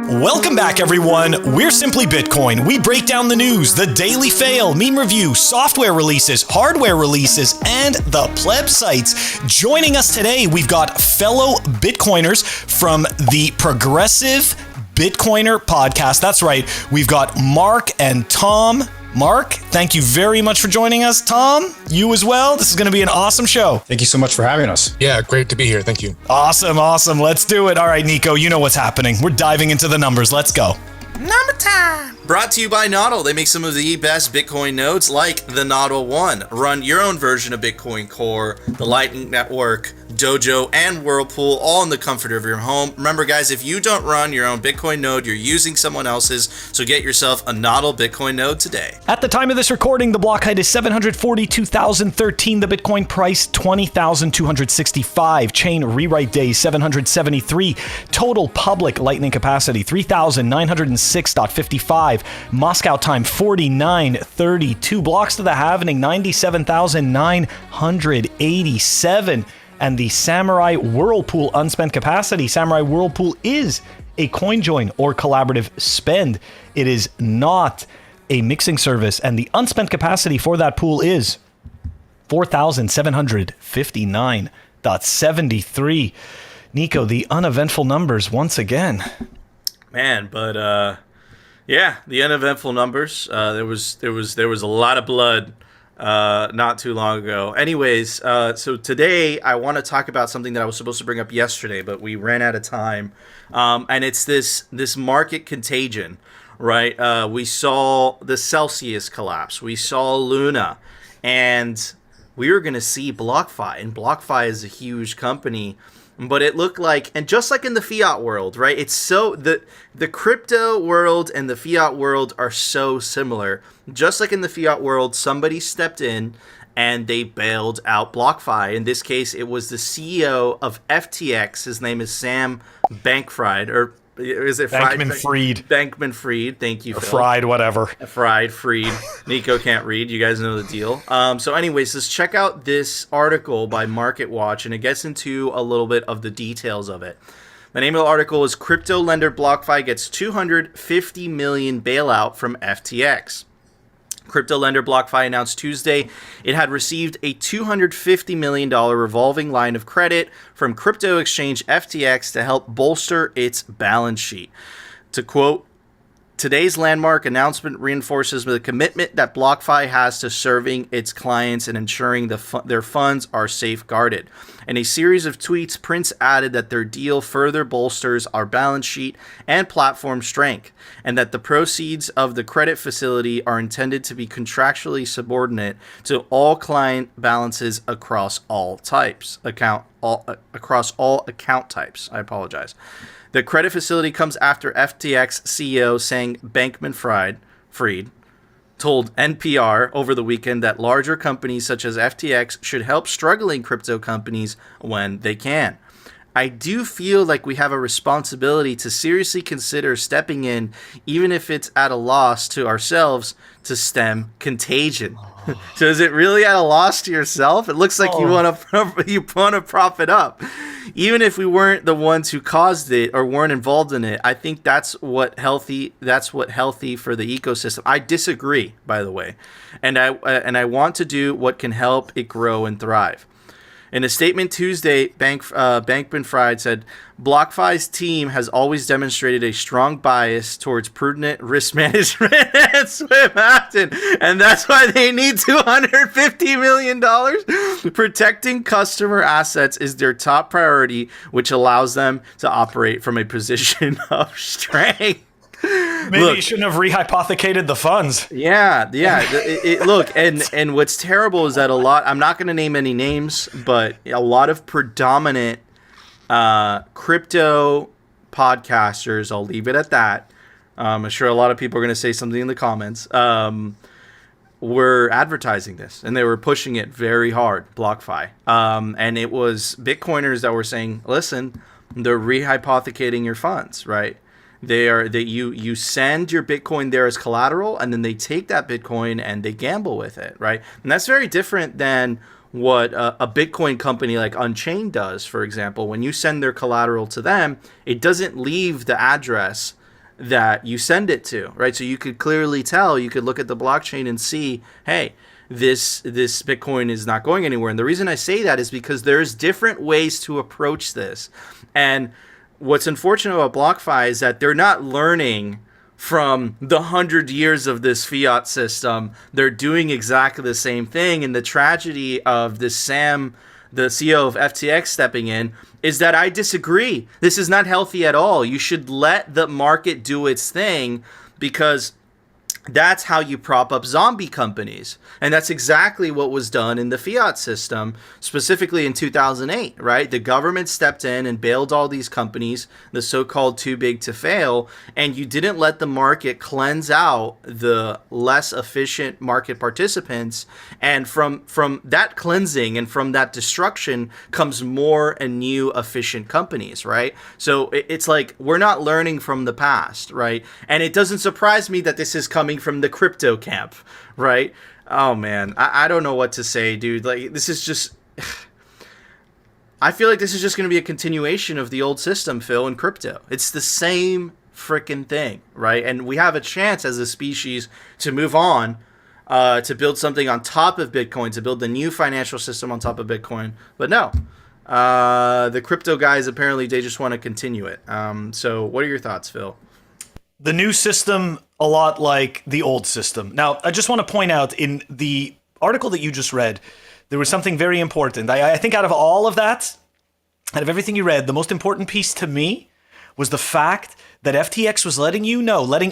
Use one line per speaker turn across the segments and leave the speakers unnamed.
Welcome back, everyone. We're Simply Bitcoin. We break down the news, the daily fail, meme review, software releases, hardware releases, and the pleb sites. Joining us today, we've got fellow Bitcoiners from the Progressive Bitcoiner podcast. That's right. We've got Mark and Tom. Mark, thank you very much for joining us. Tom, you as well. This is going to be an awesome show.
Thank you so much for having us.
Yeah, great to be here. Thank you.
Awesome. Let's do it. All right, Nico, you know what's happening. We're diving into the numbers. Let's go.
Number time. Brought to you by Nodl. They make some of the best Bitcoin nodes like the Nodl One. Run your own version of Bitcoin Core, the Lightning Network, Dojo, and Whirlpool, all in the comfort of your home. Remember, guys, if you don't run your own Bitcoin node, you're using someone else's, so get yourself a Nodl Bitcoin node today.
At the time of this recording, the block height is 742,013, the Bitcoin price 20,265, chain rewrite days 773, total public Lightning capacity 3,906.55, Moscow time 49:32, blocks to the halvening 97,987. And the Samurai Whirlpool unspent capacity. Samurai Whirlpool is a coin join or collaborative spend. It is not a mixing service. And the unspent capacity for that pool is 4,759.73. Nico, the uneventful numbers once again.
Man, but yeah, the uneventful numbers. There was a lot of blood not too long ago. Anyways, so today I want to talk about something that I was supposed to bring up yesterday, but we ran out of time. And it's this market contagion, right? We saw the Celsius collapse. We saw Luna, and we were going to see BlockFi. And BlockFi is a huge company. But it looked like, and just like in the fiat world, right? It's so, the crypto world and the fiat world are so similar. Just like in the fiat world, somebody stepped in and they bailed out BlockFi. In this case, it was the CEO of FTX. His name is Sam Bankman-Fried, or is it
Bankman-Fried?
Bankman-Fried. Thank you,
or
Phil.
Fried, whatever.
Fried. Nico can't read. You guys know the deal. So anyways, let's check out this article by MarketWatch, and it gets into a little bit of the details of it. The name of the article is Crypto Lender BlockFi Gets $250 Million Bailout from FTX. Crypto lender BlockFi announced Tuesday it had received a $250 million revolving line of credit from crypto exchange FTX to help bolster its balance sheet. To quote, today's landmark announcement reinforces the commitment that BlockFi has to serving its clients and ensuring their funds are safeguarded. In a series of tweets, Prince added that their deal further bolsters our balance sheet and platform strength, and that the proceeds of the credit facility are intended to be contractually subordinate to all client balances across all account types. I apologize. The credit facility comes after FTX CEO Sam Bankman-Fried told NPR over the weekend that larger companies such as FTX should help struggling crypto companies when they can. I do feel like we have a responsibility to seriously consider stepping in, even if it's at a loss to ourselves, to stem contagion. So is it really at a loss to yourself? It looks like you want to prop it up. Even if we weren't the ones who caused it or weren't involved in it, I think that's what healthy for the ecosystem. I disagree, by the way. And I want to do what can help it grow and thrive. In a statement Tuesday, Bankman-Fried said, BlockFi's team has always demonstrated a strong bias towards prudent risk management and swift action, and that's why they need $250 million. Protecting customer assets is their top priority, which allows them to operate from a position of strength.
Maybe you shouldn't have rehypothecated the funds.
Yeah. Look, and what's terrible is that I'm not going to name any names, but a lot of predominant crypto podcasters, I'll leave it at that. I'm sure a lot of people are going to say something in the comments, were advertising this, and they were pushing it very hard, BlockFi. And it was Bitcoiners that were saying, listen, they're rehypothecating your funds, right? You send your Bitcoin there as collateral, and then they take that Bitcoin and they gamble with it, right? And that's very different than what a Bitcoin company like Unchained does, for example. When you send their collateral to them, it doesn't leave the address that you send it to, right? So you could clearly tell, you could look at the blockchain and see, hey, this Bitcoin is not going anywhere. And the reason I say that is because there's different ways to approach this. And what's unfortunate about BlockFi is that they're not learning from the 100 years of this fiat system. They're doing exactly the same thing. And the tragedy of this Sam, the CEO of FTX, stepping in is that I disagree. This is not healthy at all. You should let the market do its thing, because that's how you prop up zombie companies. And that's exactly what was done in the fiat system, specifically in 2008, right? The government stepped in and bailed all these companies, the so-called too big to fail, and you didn't let the market cleanse out the less efficient market participants. And from that cleansing and from that destruction comes more and new efficient companies, right? So it's like we're not learning from the past, right? And it doesn't surprise me that this is coming from the crypto camp, right? Oh man, I don't know what to say, dude. Like, this is just, I feel like this is just going to be a continuation of the old system, Phil, in crypto. It's the same freaking thing, right? And we have a chance as a species to move on, to build something on top of Bitcoin, to build the new financial system on top of Bitcoin. But no, the crypto guys, apparently they just want to continue it. So what are your thoughts, Phil?
The new system, a lot like the old system. Now, I just want to point out, in the article that you just read, there was something very important. I think out of all of that, out of everything you read, the most important piece to me was the fact that FTX was letting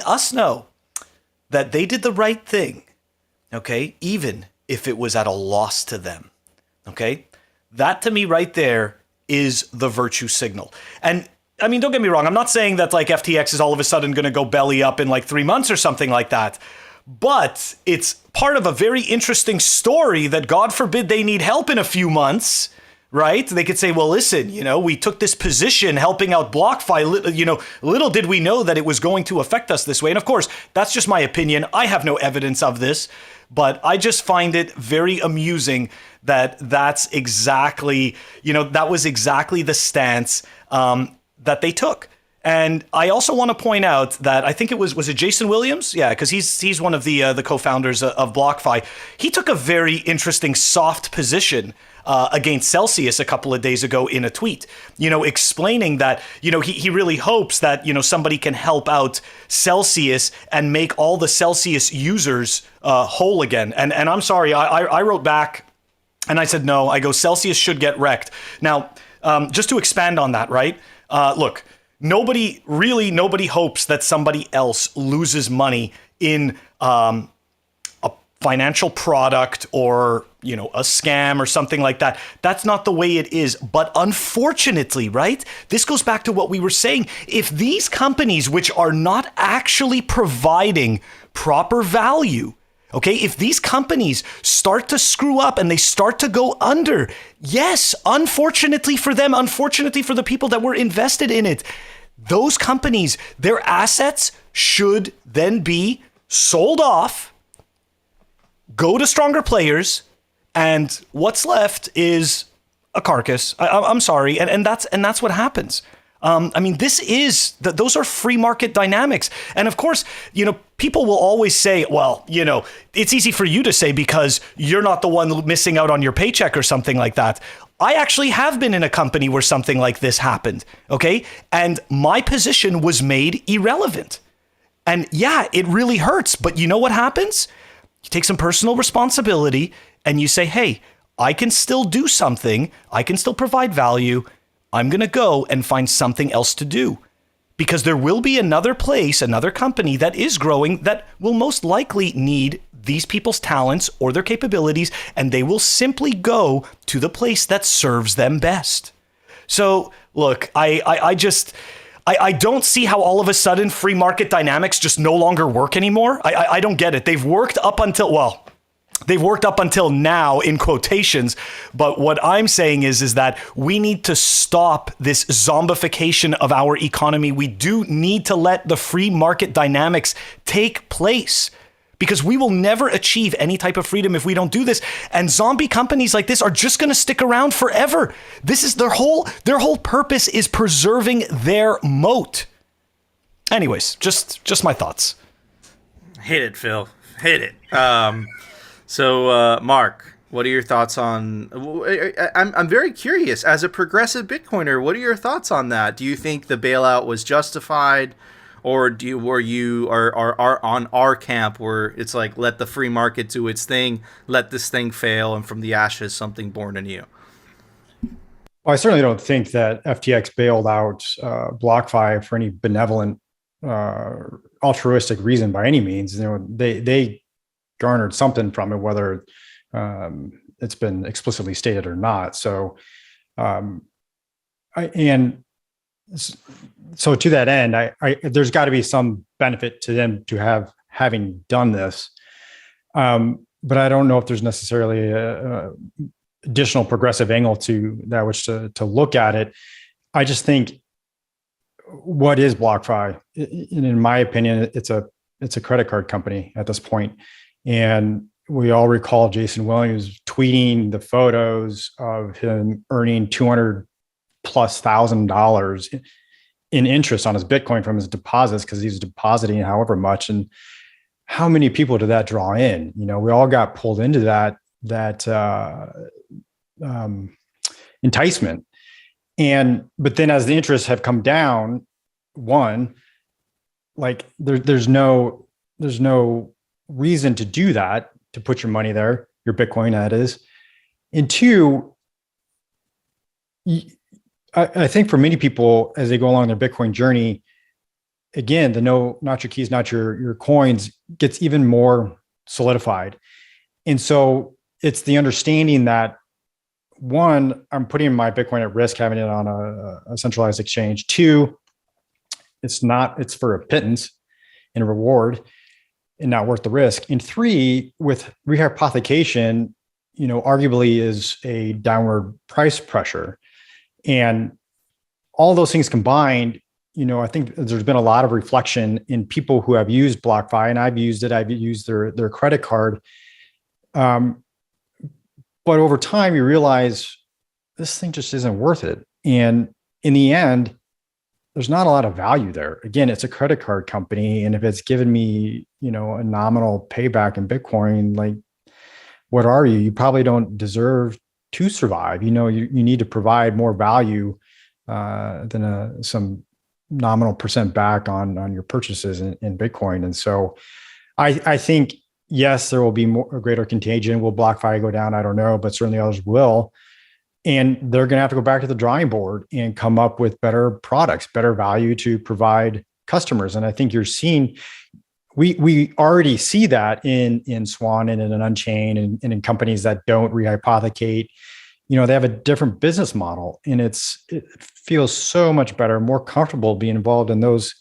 us know that they did the right thing, okay? Even if it was at a loss to them, okay? That to me right there is the virtue signal. And I mean, don't get me wrong. I'm not saying that like FTX is all of a sudden going to go belly up in like 3 months or something like that. But it's part of a very interesting story that, God forbid, they need help in a few months, right? They could say, well, listen, we took this position helping out BlockFi. Little did we know that it was going to affect us this way. And of course, that's just my opinion. I have no evidence of this, but I just find it very amusing that that's exactly, that was exactly the stance that they took. And I also want to point out that I think it was it Jason Williams? Yeah, because he's one of the co-founders of BlockFi. He took a very interesting soft position against Celsius a couple of days ago in a tweet, explaining that, he really hopes that, somebody can help out Celsius and make all the Celsius users whole again. And I'm sorry, I wrote back and I said, no, I go, Celsius should get wrecked. Now, just to expand on that, right? Look, nobody hopes that somebody else loses money in a financial product or, a scam or something like that. That's not the way it is. But unfortunately, right? This goes back to what we were saying. If these companies, which are not actually providing proper value, okay, if these companies start to screw up and they start to go under, yes, unfortunately for them, unfortunately for the people that were invested in it, those companies, their assets should then be sold off, go to stronger players, and what's left is a carcass. I'm sorry, and that's what happens. Those are free market dynamics. And of course, people will always say, well, it's easy for you to say because you're not the one missing out on your paycheck or something like that. I actually have been in a company where something like this happened, okay? And my position was made irrelevant. And yeah, it really hurts, but you know what happens? You take some personal responsibility and you say, hey, I can still do something. I can still provide value. I'm going to go and find something else to do, because there will be another place, another company that is growing that will most likely need these people's talents or their capabilities, and they will simply go to the place that serves them best. So look, I don't see how all of a sudden free market dynamics just no longer work anymore. I don't get it. They've worked up until now, in quotations, but what I'm saying is that we need to stop this zombification of our economy. We do need to let the free market dynamics take place, because we will never achieve any type of freedom if we don't do this. And zombie companies like this are just going to stick around forever. This is their whole purpose is preserving their moat. Anyways, just my thoughts.
Hit it, Phil. Hit it. So, Mark, what are your thoughts on? I'm very curious. As a progressive Bitcoiner, what are your thoughts on that? Do you think the bailout was justified, or were you are on our camp where it's like, let the free market do its thing, let this thing fail, and from the ashes something born anew?
Well, I certainly don't think that FTX bailed out BlockFi for any benevolent, altruistic reason by any means. They garnered something from it, whether it's been explicitly stated or not. So, so to that end, there's got to be some benefit to them to having done this. But I don't know if there's necessarily a additional progressive angle to that, which to look at it. I just think, what is BlockFi? In my opinion, it's a credit card company at this point. And we all recall Jason Williams tweeting the photos of him earning $200,000+ in interest on his Bitcoin from his deposits, because he's depositing however much. And how many people did that draw in? We all got pulled into that enticement. But then as the interests have come down, there's no reason to do that, to put your money there, your Bitcoin, that is. And two, I think for many people, as they go along their Bitcoin journey, again, the not your keys, not your coins gets even more solidified. And so it's the understanding that, one, I'm putting my Bitcoin at risk having it on a centralized exchange. Two, it's for a pittance and a reward and not worth the risk. And three, with rehypothecation, arguably is a downward price pressure. And all those things combined, I think there's been a lot of reflection in people who have used BlockFi, and I've used it. I've used their credit card. But over time, you realize this thing just isn't worth it. And in the end, there's not a lot of value there. Again, it's a credit card company. And if it's given me, a nominal payback in Bitcoin, like, what are you? You probably don't deserve to survive. You need to provide more value than some nominal percent back on your purchases in Bitcoin. And so I think, yes, there will be a greater contagion. Will BlockFi go down? I don't know, but certainly others will. And they're going to have to go back to the drawing board and come up with better products, better value to provide customers. And I think you're seeing, we already see that in Swan and in Unchained and in companies that don't rehypothecate. They have a different business model, and it feels so much better, more comfortable being involved in those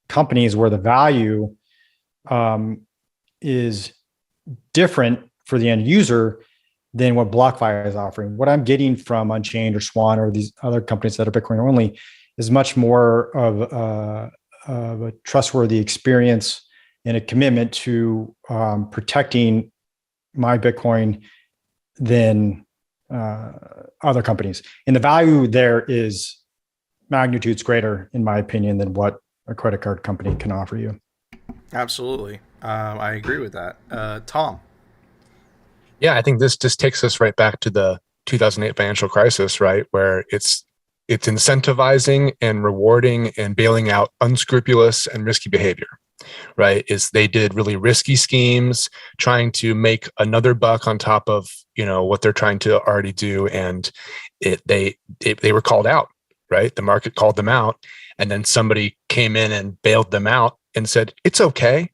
companies where the value is different for the end user than what BlockFi is offering. What I'm getting from Unchained or Swan or these other companies that are Bitcoin only is much more of a trustworthy experience and a commitment to protecting my Bitcoin than other companies. And the value there is magnitudes greater, in my opinion, than what a credit card company can offer you.
Absolutely. I agree with that. Tom?
Yeah, I think this just takes us right back to the 2008 financial crisis, right? Where it's incentivizing and rewarding and bailing out unscrupulous and risky behavior, right? They did really risky schemes, trying to make another buck on top of, what they're trying to already do. And they were called out, right? The market called them out. And then somebody came in and bailed them out and said, it's okay.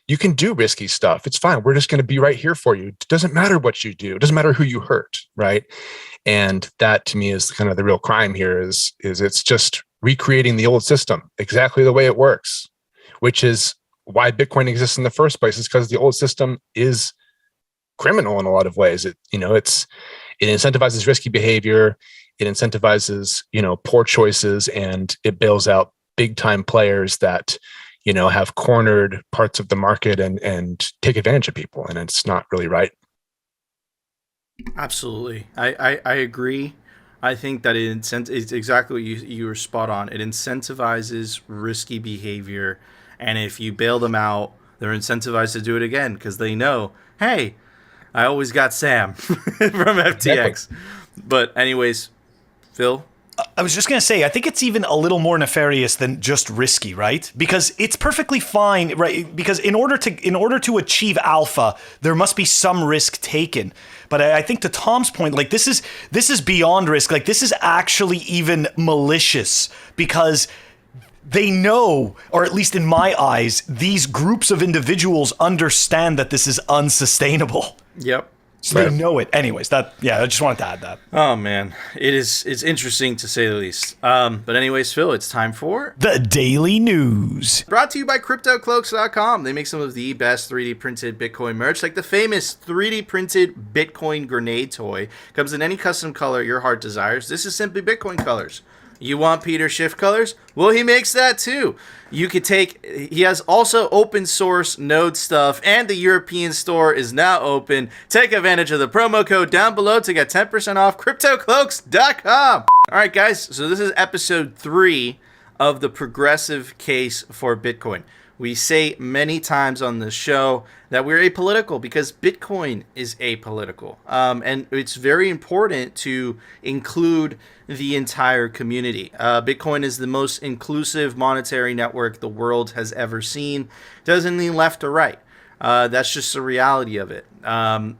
You can do risky stuff. It's fine. We're just going to be right here for you. It doesn't matter what you do. It doesn't matter who you hurt, right? And that, to me, is kind of the real crime here. Is it's just recreating the old system exactly the way it works, which is why Bitcoin exists in the first place. Is because the old system is criminal in a lot of ways. It incentivizes risky behavior. It incentivizes poor choices, and it bails out big time players that have cornered parts of the market and take advantage of people, and it's not really right.
Absolutely. I agree. I think that it's exactly what you were spot on. It incentivizes risky behavior, and if you bail them out, they're incentivized to do it again because they know, hey, I always got Sam from FTX.
Exactly.
But anyways, Phil?
I was just going to say, I think it's even a little more nefarious than just risky, right? Because it's perfectly fine, right? Because in order to achieve alpha, there must be some risk taken. But I think to Tom's point, like this is beyond risk. Like this is actually even malicious because they know, or at least in my eyes, these groups of individuals understand that this is unsustainable.
Yep.
So they know it. Anyways, I just wanted to add that.
Oh man, it's interesting to say the least. But anyways, Phil, it's time for
the Daily News.
Brought to you by CryptoCloaks.com. They make some of the best 3D printed Bitcoin merch, like the famous 3D printed Bitcoin grenade toy. Comes in any custom color your heart desires. This is simply Bitcoin colors. You want Peter Schiff colors? Well, he makes that too. He has also open source node stuff, and the European store is now open. Take advantage of the promo code down below to get 10% off CryptoCloaks.com. All right, guys, so this is episode 3 of the progressive case for Bitcoin. We say many times on this show that we're apolitical because Bitcoin is apolitical. And it's very important to include the entire community. Bitcoin is the most inclusive monetary network the world has ever seen. Doesn't lean left or right. That's just the reality of it. And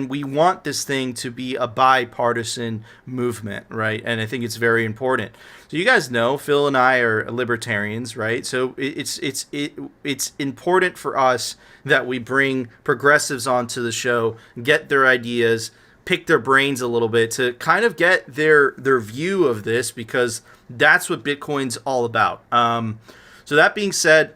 we want this thing to be a bipartisan movement, right? And I think it's very important. So you guys know Phil and I are libertarians, right? So it's important for us that we bring progressives onto the show, get their ideas, pick their brains a little bit to kind of get their view of this, because that's what Bitcoin's all about. So that being said,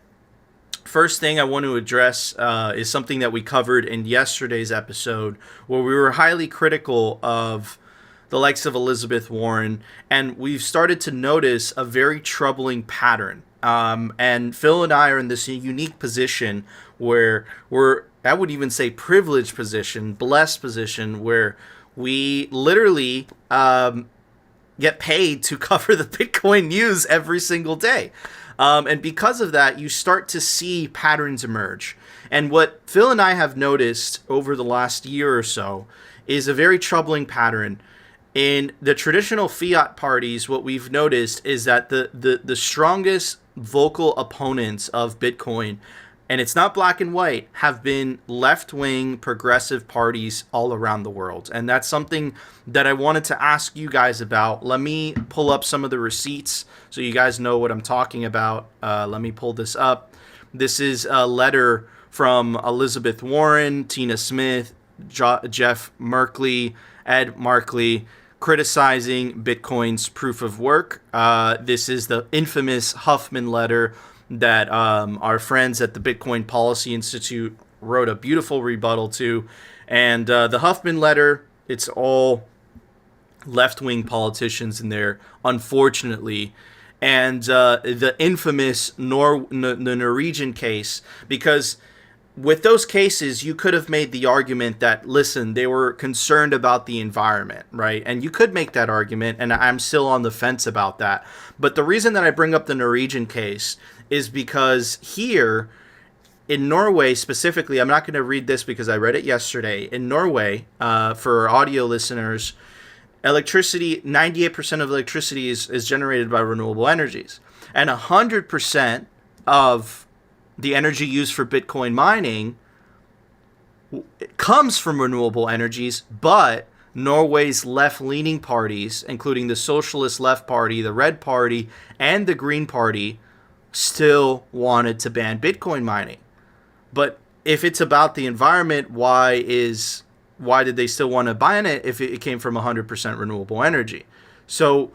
first thing I want to address is something that we covered in yesterday's episode, where we were highly critical of the likes of Elizabeth Warren, and we've started to notice a very troubling pattern. And Phil and I are in this unique position where I would even say privileged position, blessed position, where we literally get paid to cover the Bitcoin news every single day. And because of that, you start to see patterns emerge. And what Phil and I have noticed over the last year or so is a very troubling pattern. In the traditional fiat parties, what we've noticed is that the strongest vocal opponents of Bitcoin, and it's not black and white, have been left-wing progressive parties all around the world. And that's something that I wanted to ask you guys about. Let me pull up some of the receipts so you guys know what I'm talking about. Let me pull this up. This is a letter from Elizabeth Warren, Tina Smith, Jeff Merkley, Ed Markley, criticizing Bitcoin's proof of work. This is the infamous Huffman letter that our friends at the Bitcoin Policy Institute wrote a beautiful rebuttal to. And the Huffman letter, it's all left-wing politicians in there, unfortunately. And the infamous the Norwegian case, because with those cases, you could have made the argument that, listen, they were concerned about the environment, right? And you could make that argument, and I'm still on the fence about that. But the reason that I bring up the Norwegian case is because here in Norway specifically, I'm not going to read this because I read it yesterday. In Norway, for audio listeners, electricity, 98% of electricity is generated by renewable energies. And 100% of the energy used for Bitcoin mining comes from renewable energies, but Norway's left-leaning parties, including the Socialist Left Party, the Red Party, and the Green Party, still wanted to ban Bitcoin mining. But if it's about the environment, why did they still want to ban it if it came from 100% renewable energy? So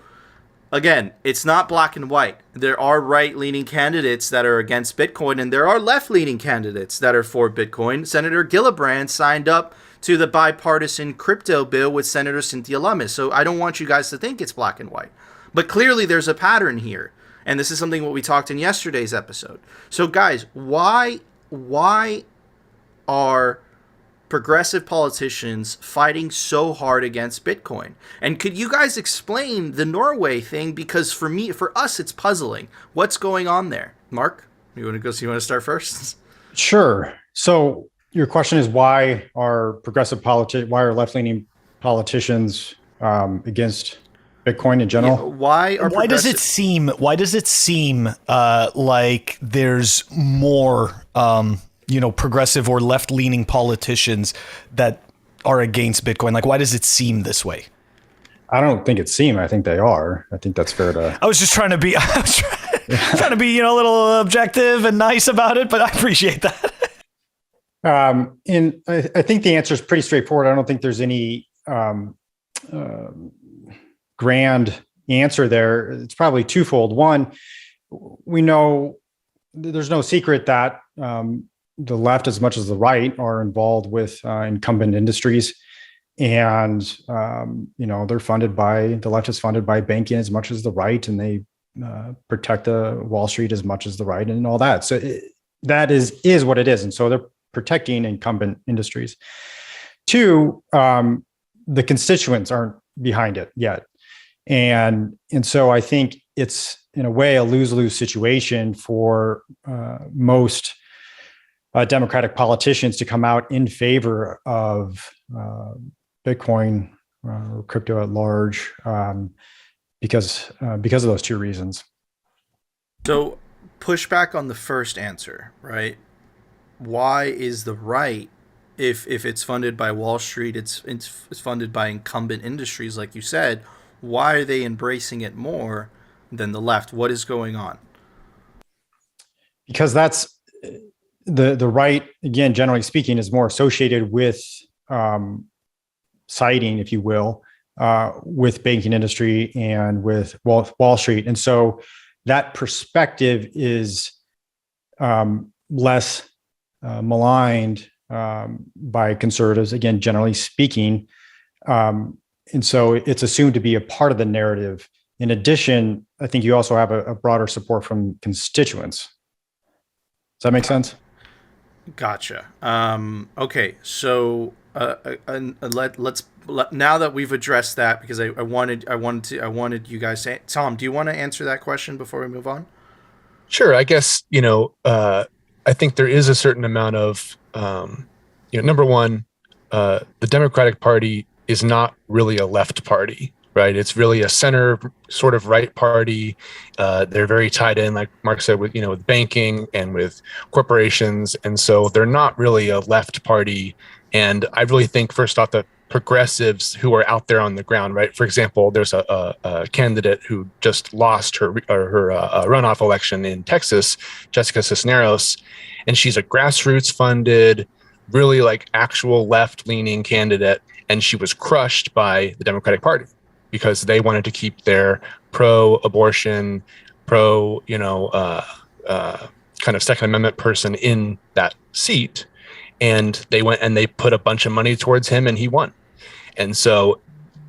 again, it's not black and white. There are right-leaning candidates that are against Bitcoin, and there are left-leaning candidates that are for Bitcoin. Senator Gillibrand signed up to the bipartisan crypto bill with Senator Cynthia Lummis. So I don't want you guys to think it's black and white. But clearly there's a pattern here. And this is something what we talked in yesterday's episode. So guys, why are progressive politicians fighting so hard against Bitcoin? And could you guys explain the Norway thing? Because for us, it's puzzling. What's going on there? Mark, you want to start first?
Sure. So your question is why are left-leaning politicians against Bitcoin in general?
Yeah,
why does it seem like there's more progressive or left-leaning politicians that are against Bitcoin? Like, why does it seem this way?
I don't think it's seem. I think they are. I think that's fair to.
I was just trying to be, trying to be, a little objective and nice about it, but I appreciate that.
And I think the answer is pretty straightforward. I don't think there's any grand answer there. It's probably twofold. One, we know there's no secret that the left, as much as the right, are involved with incumbent industries. And, the left is funded by banking as much as the right, and they protect the Wall Street as much as the right and all that. So that is what it is. And so they're protecting incumbent industries. Two, the constituents aren't behind it yet. And so I think it's, in a way, a lose-lose situation for most Democratic politicians to come out in favor of Bitcoin or crypto at large because of those two reasons.
So pushback on the first answer, right? Why is the right, if it's funded by Wall Street, it's funded by incumbent industries, like you said, why are they embracing it more than the left? What is going on?
Because that's the right, again, generally speaking, is more associated with siding, if you will, with banking industry and with Wall Street. And so that perspective is less maligned by conservatives, again, generally speaking. And so it's assumed to be a part of the narrative. In addition, I think you also have a broader support from constituents. Does that make sense?
Gotcha. Okay, so let's now that we've addressed that, because I wanted you guys to. Tom, do you want to answer that question before we move on?
Sure. I guess I think there is a certain amount of number one, the Democratic Party is not really a left party, right? It's really a center sort of right party. They're very tied in, like Mark said, with banking and with corporations. And so they're not really a left party. And I really think, first off, that progressives who are out there on the ground, right? For example, there's a candidate who just lost her runoff election in Texas, Jessica Cisneros, and she's a grassroots funded, really like actual left-leaning candidate. And she was crushed by the Democratic Party because they wanted to keep their pro-abortion, kind of Second Amendment person in that seat. And they went and they put a bunch of money towards him and he won. And so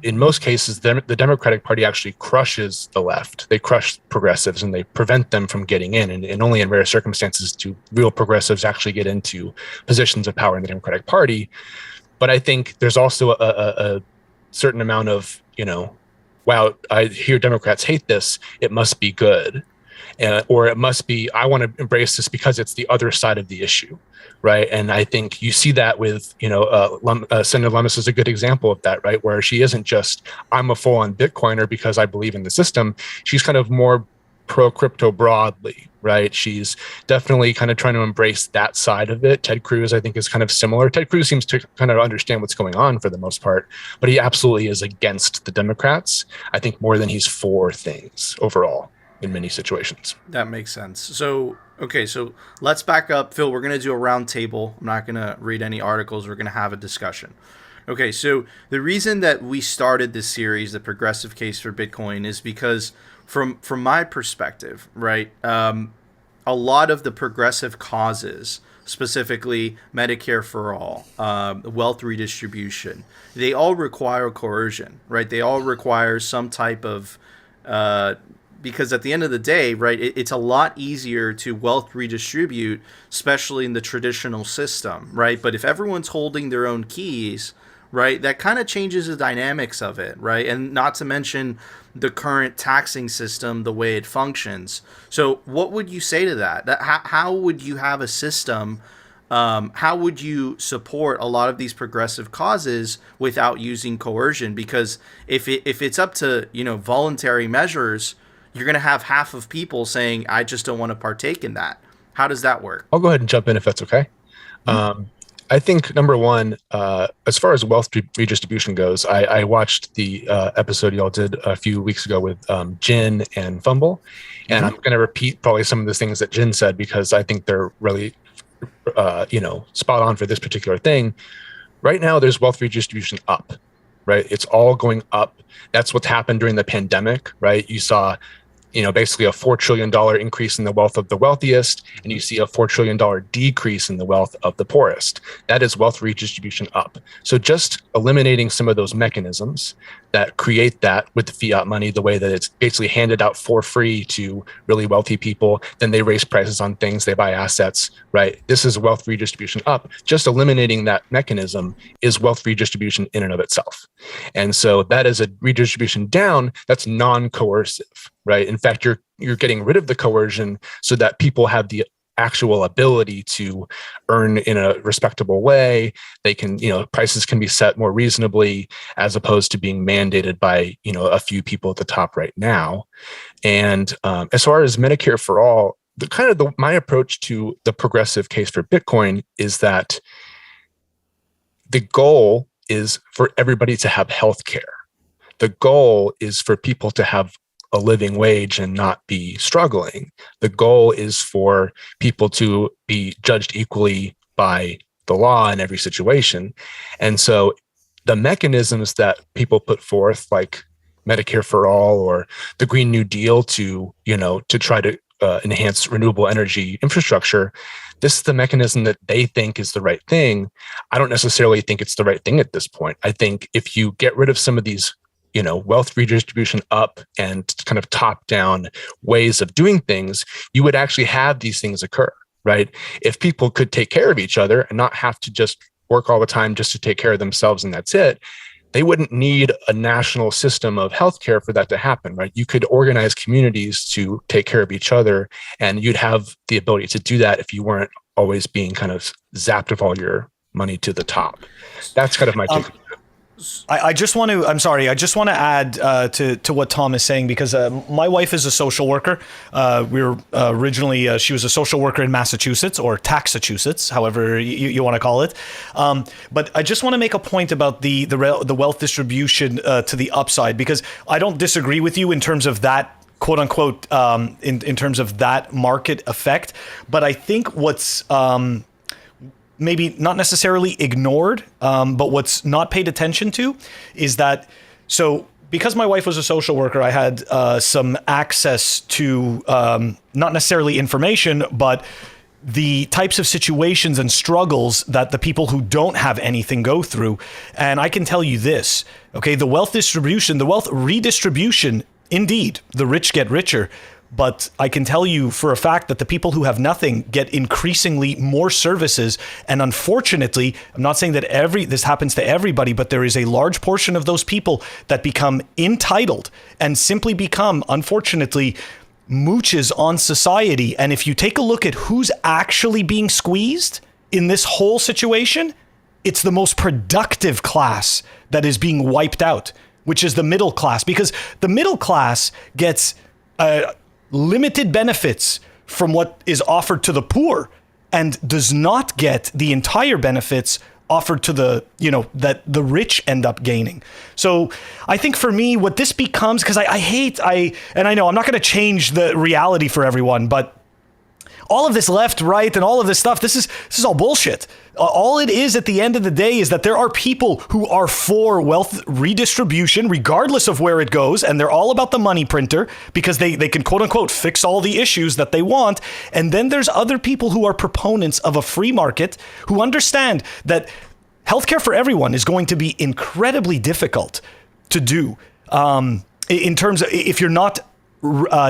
in most cases, the Democratic Party actually crushes the left. They crush progressives and they prevent them from getting in. And only in rare circumstances do real progressives actually get into positions of power in the Democratic Party. But I think there's also a certain amount of, wow, I hear Democrats hate this, it must be good. Or it must be, I want to embrace this because it's the other side of the issue, right? And I think you see that with, Senator Lummis is a good example of that, right? Where she isn't just, I'm a full-on Bitcoiner because I believe in the system. She's kind of more pro-crypto broadly, right? She's definitely kind of trying to embrace that side of it. Ted Cruz, I think, is kind of similar. Ted Cruz seems to kind of understand what's going on for the most part, but he absolutely is against the Democrats, I think, more than he's for things overall in many situations.
That makes sense. So, okay, so let's back up. Phil, we're going to do a round table. I'm not going to read any articles. We're going to have a discussion. Okay, so the reason that we started this series, The Progressive Case for Bitcoin, is because from my perspective, right, a lot of the progressive causes, specifically Medicare for all, wealth redistribution, they all require coercion, right? They all require some type of because at the end of the day, right, it's a lot easier to wealth redistribute, especially in the traditional system, right? But if everyone's holding their own keys, right, that kind of changes the dynamics of it, right? And not to mention the current taxing system, the way it functions. So what would you say to that? How would you have a system, how would you support a lot of these progressive causes without using coercion? Because if it's up to, voluntary measures, you're going to have half of people saying, I just don't want to partake in that. How does that work?
I'll go ahead and jump in if that's okay. I think number one, as far as wealth redistribution goes, I watched the episode y'all did a few weeks ago with Jin and Fumble, and I'm going to repeat probably some of the things that Jin said because I think they're really, spot on for this particular thing. Right now, there's wealth redistribution up, right? It's all going up. That's what's happened during the pandemic, right? You saw basically a $4 trillion increase in the wealth of the wealthiest, and you see a $4 trillion decrease in the wealth of the poorest. That is wealth redistribution up. So just eliminating some of those mechanisms that create that with the fiat money, the way that it's basically handed out for free to really wealthy people, then they raise prices on things, they buy assets, right? This is wealth redistribution up. Just eliminating that mechanism is wealth redistribution in and of itself. And so that is a redistribution down that's non-coercive, right? In fact, you're getting rid of the coercion so that people have the actual ability to earn in a respectable way. They can, prices can be set more reasonably as opposed to being mandated by, a few people at the top right now. And as far as Medicare for all, my approach to the progressive case for Bitcoin is that the goal is for everybody to have health care. The goal is for people to have a living wage and not be struggling. The goal is for people to be judged equally by the law in every situation. And so the mechanisms that people put forth, like Medicare for all or the Green New Deal to try to enhance renewable energy infrastructure, this is the mechanism that they think is the right thing. I don't necessarily think it's the right thing at this point. I think if you get rid of some of these wealth redistribution up and kind of top down ways of doing things, you would actually have these things occur, right? If people could take care of each other and not have to just work all the time just to take care of themselves and that's it, they wouldn't need a national system of healthcare for that to happen, right? You could organize communities to take care of each other, and you'd have the ability to do that if you weren't always being kind of zapped of all your money to the top. That's kind of my take.
I just want to add to what Tom is saying, because my wife is a social worker. We were originally, she was a social worker in Massachusetts, or Taxachusetts, however you want to call it. But I just want to make a point about the wealth distribution to the upside, because I don't disagree with you in terms of that, quote unquote, in terms of that market effect. But I think what's maybe not necessarily ignored, but what's not paid attention to is that, so because my wife was a social worker, I had some access to not necessarily information, but the types of situations and struggles that the people who don't have anything go through. And I can tell you this, okay, the wealth distribution, the wealth redistribution, indeed, the rich get richer. But I can tell you for a fact that the people who have nothing get increasingly more services. And unfortunately, I'm not saying that this happens to everybody, but there is a large portion of those people that become entitled and simply become, unfortunately, mooches on society. And if you take a look at who's actually being squeezed in this whole situation, it's the most productive class that is being wiped out, which is the middle class, because the middle class gets limited benefits from what is offered to the poor and does not get the entire benefits offered to the, that the rich end up gaining. So I think for me, what this becomes, because I know I'm not going to change the reality for everyone, but all of this left, right, and all of this stuff, this is all bullshit. All it is at the end of the day is that there are people who are for wealth redistribution, regardless of where it goes, and they're all about the money printer because they can, quote unquote, fix all the issues that they want. And then there's other people who are proponents of a free market who understand that healthcare for everyone is going to be incredibly difficult to do in terms of if you're not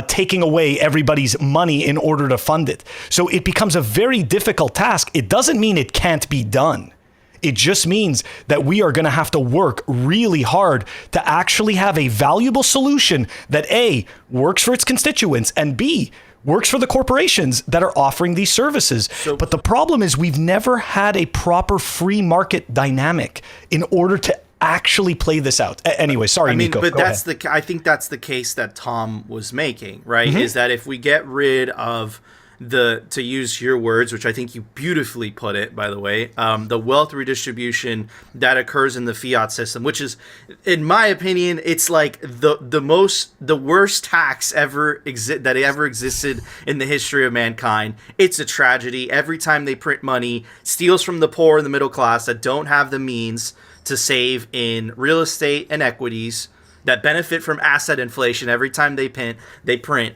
taking away everybody's money in order to fund it. So it becomes a very difficult task. It doesn't mean it can't be done. It just means that we are going to have to work really hard to actually have a valuable solution that A, works for its constituents, and B, works for the corporations that are offering these services. But the problem is we've never had a proper free market dynamic in order to actually play this out. Anyway, sorry, Nico.
But I think that's the case that Tom was making, right? Is that if we get rid of to use your words, which I think you beautifully put it, by the way, the wealth redistribution that occurs in the fiat system, which is, in my opinion, it's like the worst tax that ever existed in the history of mankind. It's a tragedy. Every time they print money, steals from the poor and the middle class that don't have the means to save in real estate and equities, that benefit from asset inflation every time they print,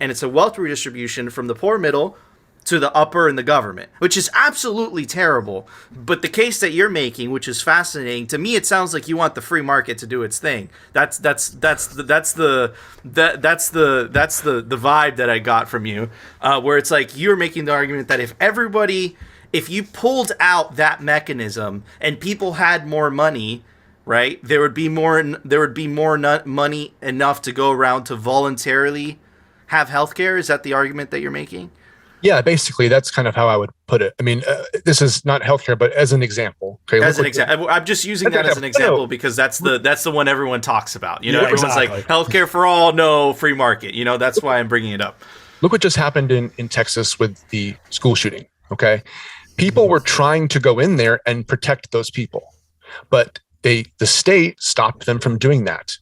and it's a wealth redistribution from the poor middle to the upper and the government, which is absolutely terrible. But the case that you're making, which is fascinating to me, it sounds like you want the free market to do its thing. That's the vibe that I got from you, where it's like you're making the argument that if you pulled out that mechanism and people had more money, right, there would be more money enough to go around to voluntarily have healthcare. Is that the argument that you're making?
Yeah, basically, that's kind of how I would put it. I mean, this is not healthcare, but as an example. Okay,
as an example, I'm just using that as an example because that's the one everyone talks about. You know, everyone's like healthcare for all, no free market. You know, that's why I'm bringing it up. Look
what just happened in Texas with the school shooting. Okay, people were trying to go in there and protect those people, but the state stopped them from doing that,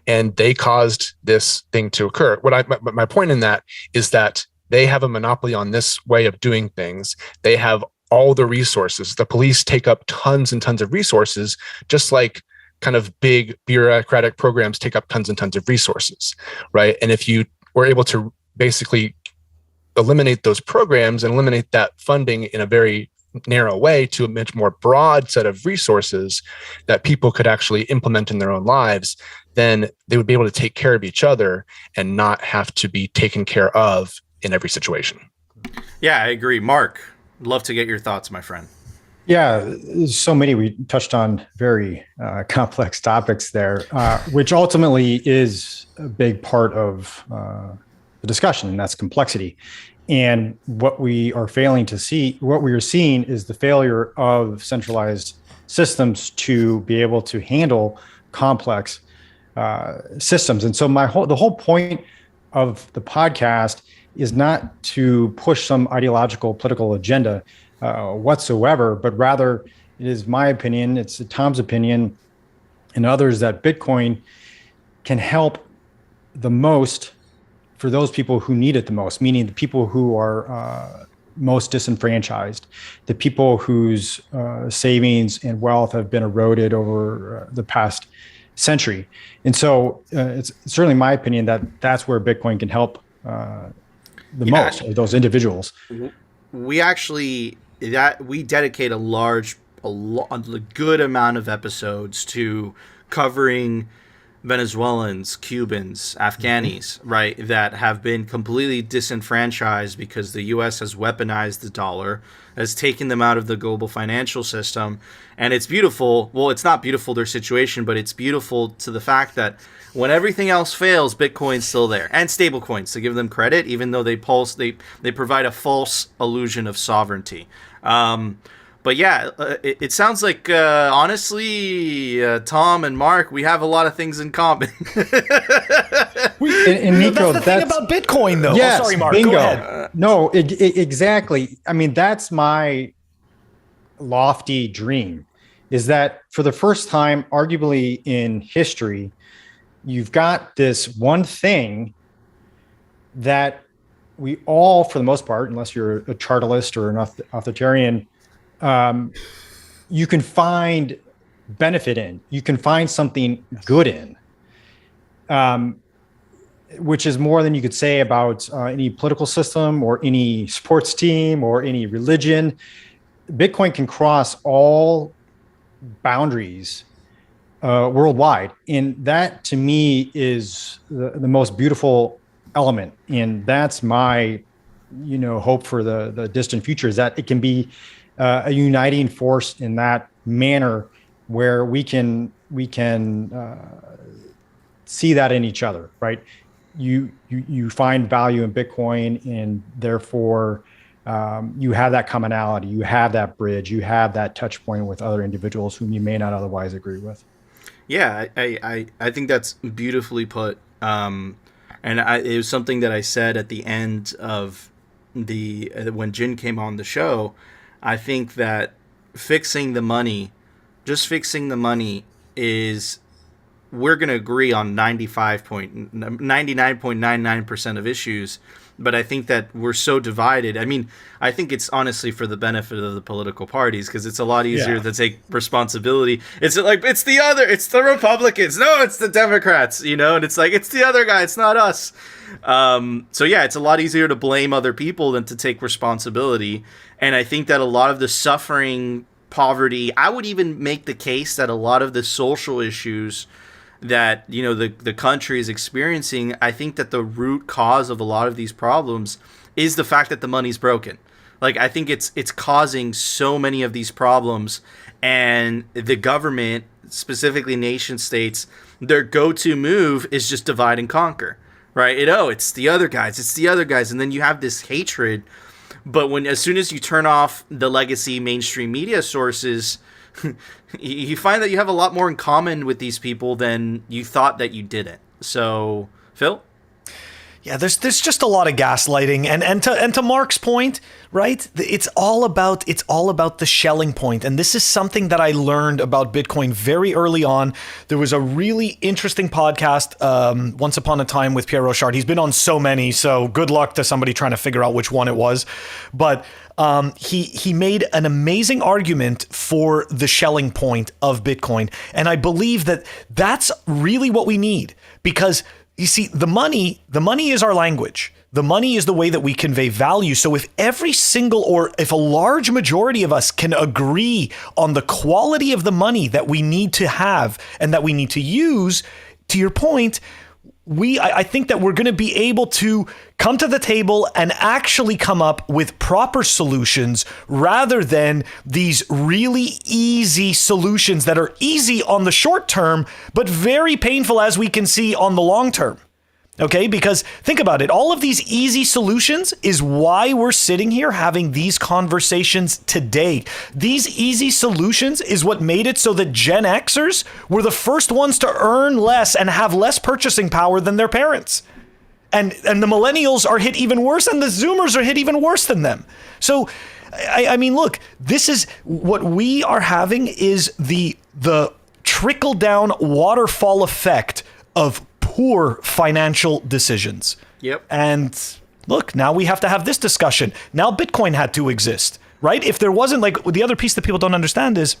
and they caused this thing to occur. My point in that is that they have a monopoly on this way of doing things. They have all the resources. The police take up tons and tons of resources, just like kind of big bureaucratic programs take up tons and tons of resources, right? And if you were able to basically eliminate those programs and eliminate that funding in a very narrow way to a much more broad set of resources that people could actually implement in their own lives, then they would be able to take care of each other and not have to be taken care of in every situation.
Yeah, I agree. Mark, love to get your thoughts, my friend.
Yeah, so many. We touched on very complex topics there, which ultimately is a big part of the discussion, and that's complexity. And what we are failing to see, what we are seeing is the failure of centralized systems to be able to handle complex systems. And so the whole point of the podcast is not to push some ideological political agenda whatsoever, but rather it is my opinion, it's Tom's opinion and others that Bitcoin can help the most for those people who need it the most, meaning the people who are most disenfranchised, the people whose savings and wealth have been eroded over the past century. And so it's certainly my opinion that that's where Bitcoin can help most of those individuals.
We actually dedicate a good amount of episodes to covering Venezuelans, Cubans, Afghanis, right, that have been completely disenfranchised because the U.S. has weaponized the dollar, has taken them out of the global financial system. And it's beautiful. Well, it's not beautiful, their situation, but it's beautiful to the fact that when everything else fails, Bitcoin's still there. And stablecoins, to give them credit, even though they provide a false illusion of sovereignty. But yeah, it sounds like, honestly, Tom and Mark, we have a lot of things in common.
and Nico,
that's the thing about Bitcoin, though.
Yes,
sorry, Mark.
bingo.
Go ahead.
No, exactly. I mean, that's my lofty dream, is that for the first time, arguably in history, you've got this one thing that we all, for the most part, unless you're a chartalist or an authoritarian, you can find benefit in, you can find something good in, which is more than you could say about any political system or any sports team or any religion. Bitcoin can cross all boundaries worldwide. And that, to me, is the most beautiful element. And that's my, hope for the distant future, is that it can be a uniting force in that manner where we can see that in each other, right? You find value in Bitcoin, and therefore you have that commonality, you have that bridge, you have that touch point with other individuals whom you may not otherwise agree with.
Yeah, I think that's beautifully put. It was something that I said at the end of when Jin came on the show. I think that fixing the money, just fixing the money, is, we're going to agree on 99.99% of issues, but I think that we're so divided. I mean, I think it's honestly for the benefit of the political parties, because it's a lot easier to take responsibility. It's like, it's the Republicans. No, it's the Democrats, and it's like, it's the other guy. It's not us. So yeah, it's a lot easier to blame other people than to take responsibility. And I think that a lot of the suffering, poverty, I would even make the case that a lot of the social issues that the country is experiencing, I think that the root cause of a lot of these problems is the fact that the money's broken. Like, I think it's causing so many of these problems, and the government, specifically nation states, their go-to move is just divide and conquer, right? It's the other guys, and then you have this hatred. But as soon as you turn off the legacy mainstream media sources, you find that you have a lot more in common with these people than you thought that you didn't. So, Phil?
Yeah, there's just a lot of gaslighting, and to Mark's point, right? It's all about the Schelling point, and this is something that I learned about Bitcoin very early on. There was a really interesting podcast once upon a time with Pierre Rochard. He's been on so many, so good luck to somebody trying to figure out which one it was, but he made an amazing argument for the Schelling point of Bitcoin, and I believe that that's really what we need, because you see, the money is our language. The money is the way that we convey value. So if if a large majority of us can agree on the quality of the money that we need to have and that we need to use, to your point, I think that we're going to be able to come to the table and actually come up with proper solutions, rather than these really easy solutions that are easy on the short term, but very painful, as we can see, on the long term. Okay, because think about it. All of these easy solutions is why we're sitting here having these conversations today. These easy solutions is what made it so that Gen Xers were the first ones to earn less and have less purchasing power than their parents. And the millennials are hit even worse, and the Zoomers are hit even worse than them. So, I mean, look, this is what we are having, is the trickle down waterfall effect of poor financial decisions.
Yep.
And look, now we have to have this discussion. Now Bitcoin had to exist, right? If there wasn't, like, the other piece that people don't understand is,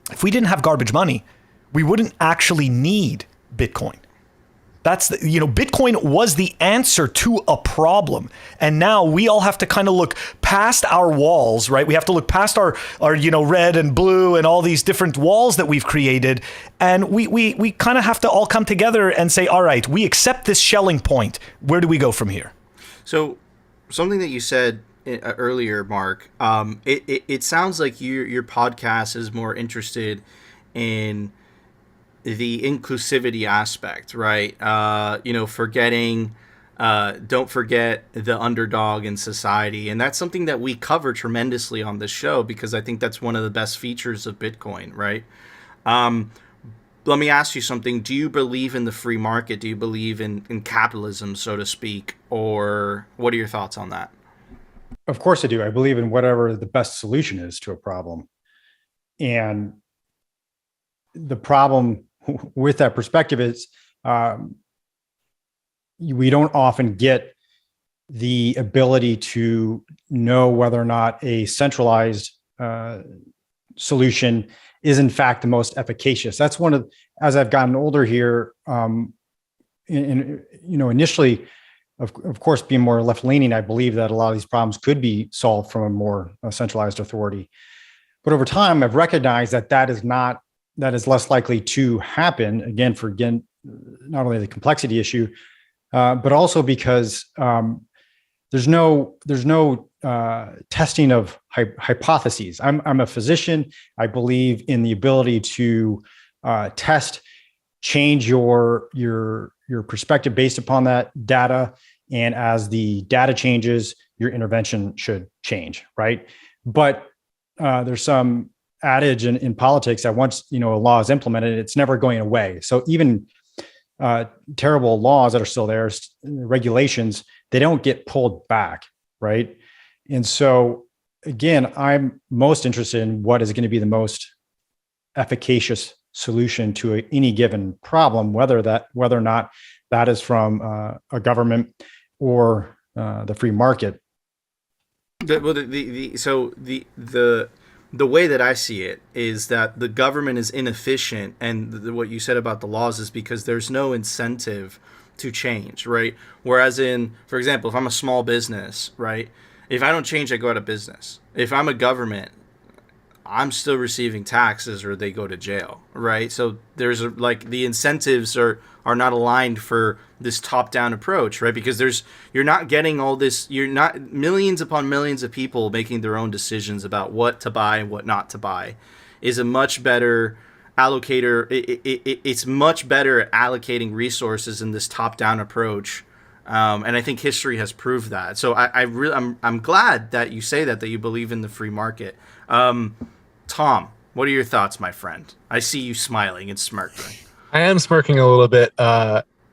if we didn't have garbage money, we wouldn't actually need Bitcoin. That's Bitcoin was the answer to a problem. And now we all have to kind of look past our walls, right? We have to look past our red and blue and all these different walls that we've created. And we kind of have to all come together and say, all right, we accept this Schelling point. Where do we go from here?
So something that you said earlier, Mark, it sounds like your podcast is more interested in the inclusivity aspect, right? Forgetting, don't forget the underdog in society. And that's something that we cover tremendously on this show, because I think that's one of the best features of Bitcoin, right? Let me ask you something. Do you believe in the free market? Do you believe in capitalism, so to speak? Or what are your thoughts on that?
Of course I do. I believe in whatever the best solution is to a problem. And the problem with that perspective is we don't often get the ability to know whether or not a centralized solution is in fact the most efficacious. That's one of, as I've gotten older here, initially, of course, being more left-leaning, I believe that a lot of these problems could be solved from a more centralized authority. But over time, I've recognized that is less likely to happen. Again, not only the complexity issue, but also because there's no testing of hypotheses. I'm a physician. I believe in the ability to test, change your perspective based upon that data, and as the data changes, your intervention should change, right? But there's some adage in politics that once a law is implemented, it's never going away. So even terrible laws that are still there, regulations, they don't get pulled back, right? And so again, I'm most interested in what is going to be the most efficacious solution to any given problem, whether or not that is from a government or the free market.
The way that I see it is that the government is inefficient, and what you said about the laws is because there's no incentive to change, right? Whereas for example, if I'm a small business, right, if I don't change, I go out of business. If I'm a government, I'm still receiving taxes or they go to jail, right? So there's the incentives are not aligned for this top-down approach, right? Because you're not getting all this, you're not millions upon millions of people making their own decisions about what to buy and what not to buy is a much better allocator. It's much better at allocating resources in this top-down approach. And I think history has proved that. So I'm glad that you say that you believe in the free market. Tom, what are your thoughts, my friend? I see you smiling and smirking.
I am smirking a little bit.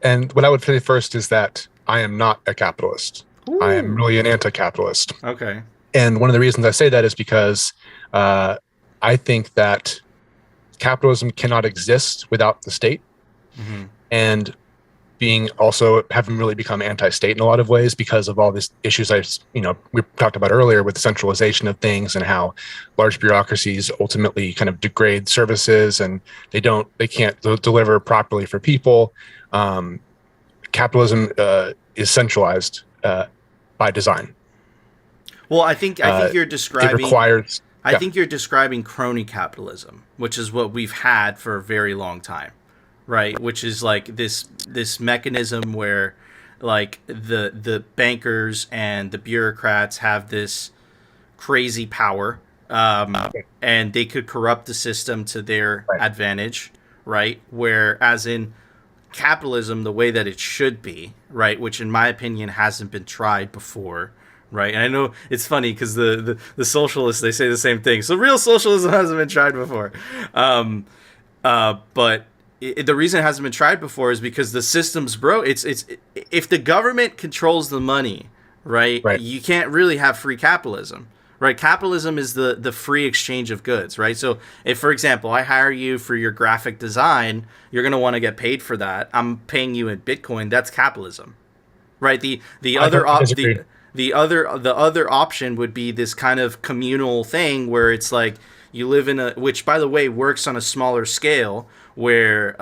And what I would say first is that I am not a capitalist. Ooh. I am really an anti-capitalist.
Okay.
And one of the reasons I say that is because I think that capitalism cannot exist without the state. Mm-hmm. And having really become anti-state in a lot of ways because of all these issues we talked about earlier with the centralization of things and how large bureaucracies ultimately kind of degrade services and they can't deliver properly for people. Capitalism is centralized by design.
Well, I think you're describing.
It requires.
I think you're describing crony capitalism, which is what we've had for a very long time. Right, which is like this mechanism where like the bankers and the bureaucrats have this crazy power, and they could corrupt the system to their advantage, right? Whereas in capitalism, the way that it should be, right, which in my opinion hasn't been tried before, right? And I know it's funny because the socialists, they say the same thing. So real socialism hasn't been tried before, but the reason it hasn't been tried before is because the system's broke. It's if the government controls the money, right? You can't really have free capitalism, right? Capitalism is the free exchange of goods, right? So if, for example, I hire you for your graphic design, you're going to want to get paid for that. I'm paying you in Bitcoin. That's capitalism, right? The other option would be this kind of communal thing where it's like you live in which by the way works on a smaller scale, where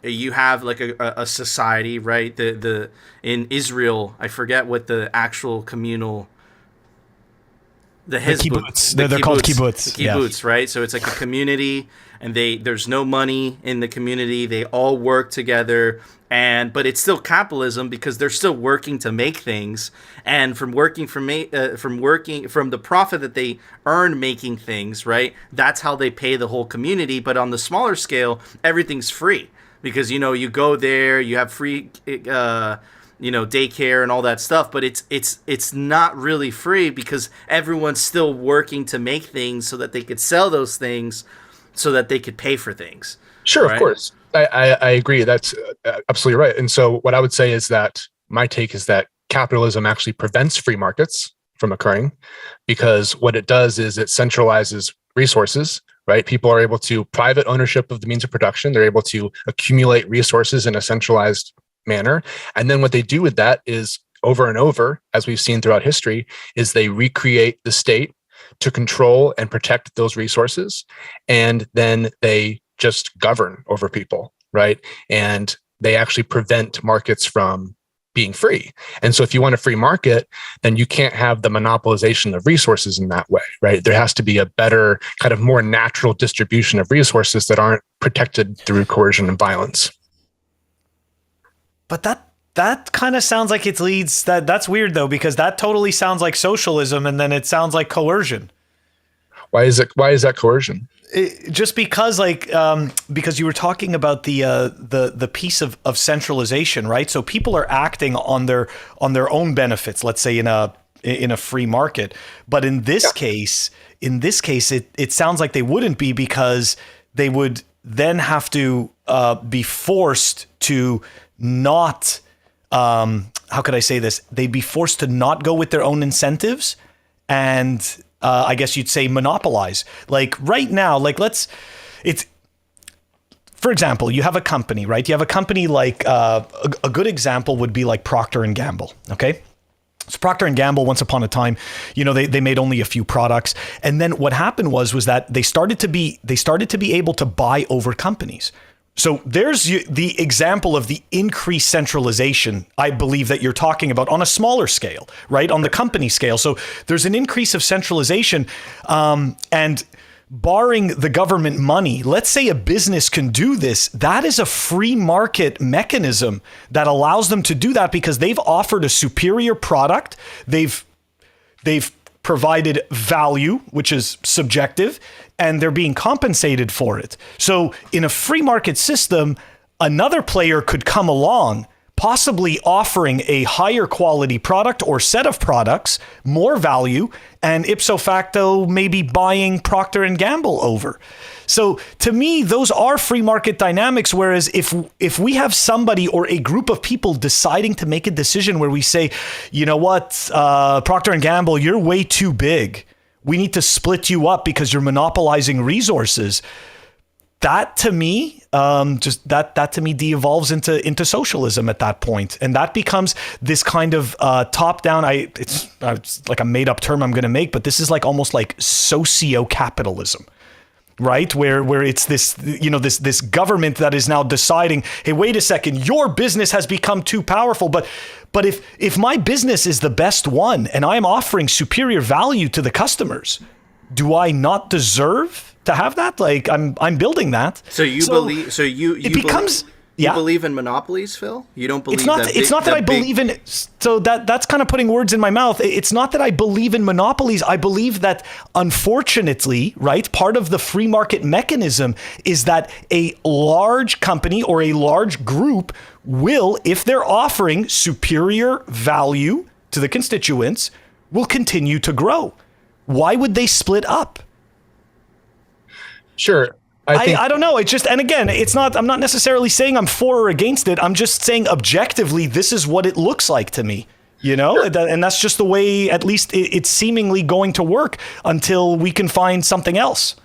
you have like a society, right? The in Israel, I forget what the actual communal
kibbutz. They're called kibbutz.
The kibbutz, right? So it's like a community, and there's no money in the community. They all work together, but it's still capitalism because they're still working to make things, and from the profit that they earn making things, right? That's how they pay the whole community. But on the smaller scale, everything's free because you go there, you have free daycare and all that stuff, but it's not really free because everyone's still working to make things so that they could sell those things so that they could pay for things.
Sure,
right?
Of course. I agree. That's absolutely right. And so what I would say is that my take is that capitalism actually prevents free markets from occurring because what it does is it centralizes resources, right? People are able to private ownership of the means of production. They're able to accumulate resources in a centralized manner. And then what they do with that is over and over, as we've seen throughout history, is they recreate the state to control and protect those resources. And then they just govern over people, right? And they actually prevent markets from being free. And so if you want a free market, then you can't have the monopolization of resources in that way, right? There has to be a better kind of more natural distribution of resources that aren't protected through coercion and violence.
But That kind of sounds like it leads that's weird though, because that totally sounds like socialism, and then it sounds like coercion.
Why is that coercion?
Just because because you were talking about the piece of centralization, right? So people are acting on their own benefits, let's say in a free market. But in this case, it sounds like they wouldn't be, because they would then have to be forced to not, how could I say this? They'd be forced to not go with their own incentives, and I guess you'd say monopolize. Like right now, for example, you have a company, right? You have a company like a good example would be like Procter and Gamble. Okay. So Procter and Gamble, once upon a time, they made only a few products. And then what happened was that they started to be able to buy over companies. So there's the example of the increased centralization, I believe, that you're talking about on a smaller scale, right? On the company scale. So there's an increase of centralization, and barring the government money, let's say a business can do this. That is a free market mechanism that allows them to do that, because they've offered a superior product. They've provided value, which is subjective, and they're being compensated for it. So in a free market system, another player could come along, possibly offering a higher quality product or set of products, more value, and ipso facto maybe buying Procter and Gamble over. So to me, those are free market dynamics. Whereas if we have somebody or a group of people deciding to make a decision where we say, you know what, Procter and Gamble, you're way too big. We need to split you up because you're monopolizing resources. That to me, that to me de-evolves into socialism at that point, and that becomes this kind of top-down. It's like a made-up term I'm going to make, but this is like almost like socio-capitalism, right? Where it's this this government that is now deciding, hey, wait a second, your business has become too powerful, but if my business is the best one and I'm offering superior value to the customers, do I not deserve to have that? Like I'm building that.
You believe in monopolies, Phil? You don't believe
it's not that I believe in. So that's kind of putting words in my mouth. It's not that I believe in monopolies. I believe that, unfortunately, right, part of the free market mechanism is that a large company or a large group will, if they're offering superior value to the constituents, will continue to grow. Why would they split up?
Sure.
I don't know. It's just, and again, I'm not necessarily saying I'm for or against it. I'm just saying objectively, this is what it looks like to me, sure. And that's just the way, at least it's seemingly going to work until we can find something else.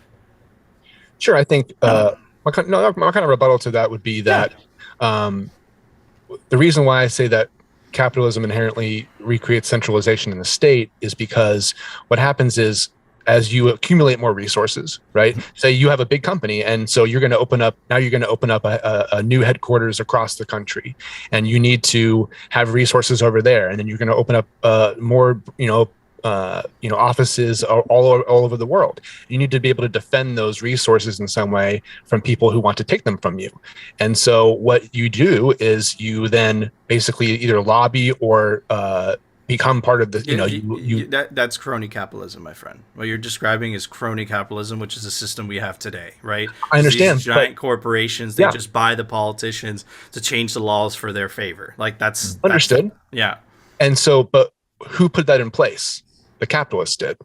Sure. I think, my kind of rebuttal to that would be that, the reason why I say that capitalism inherently recreates centralization in the state is because what happens is, as you accumulate more resources, right? Say you have a big company, and so you're going to open up a new headquarters across the country, and you need to have resources over there, and then you're going to open up more, offices all over the world. You need to be able to defend those resources in some way from people who want to take them from you. And so what you do is you then basically either lobby or become part of the,
that's crony capitalism, my friend. What you're describing is crony capitalism, which is a system we have today, right?
I understand.
These giant corporations, they just buy the politicians to change the laws for their favor. Like that's
understood.
Yeah.
And so, but who put that in place? The capitalists did,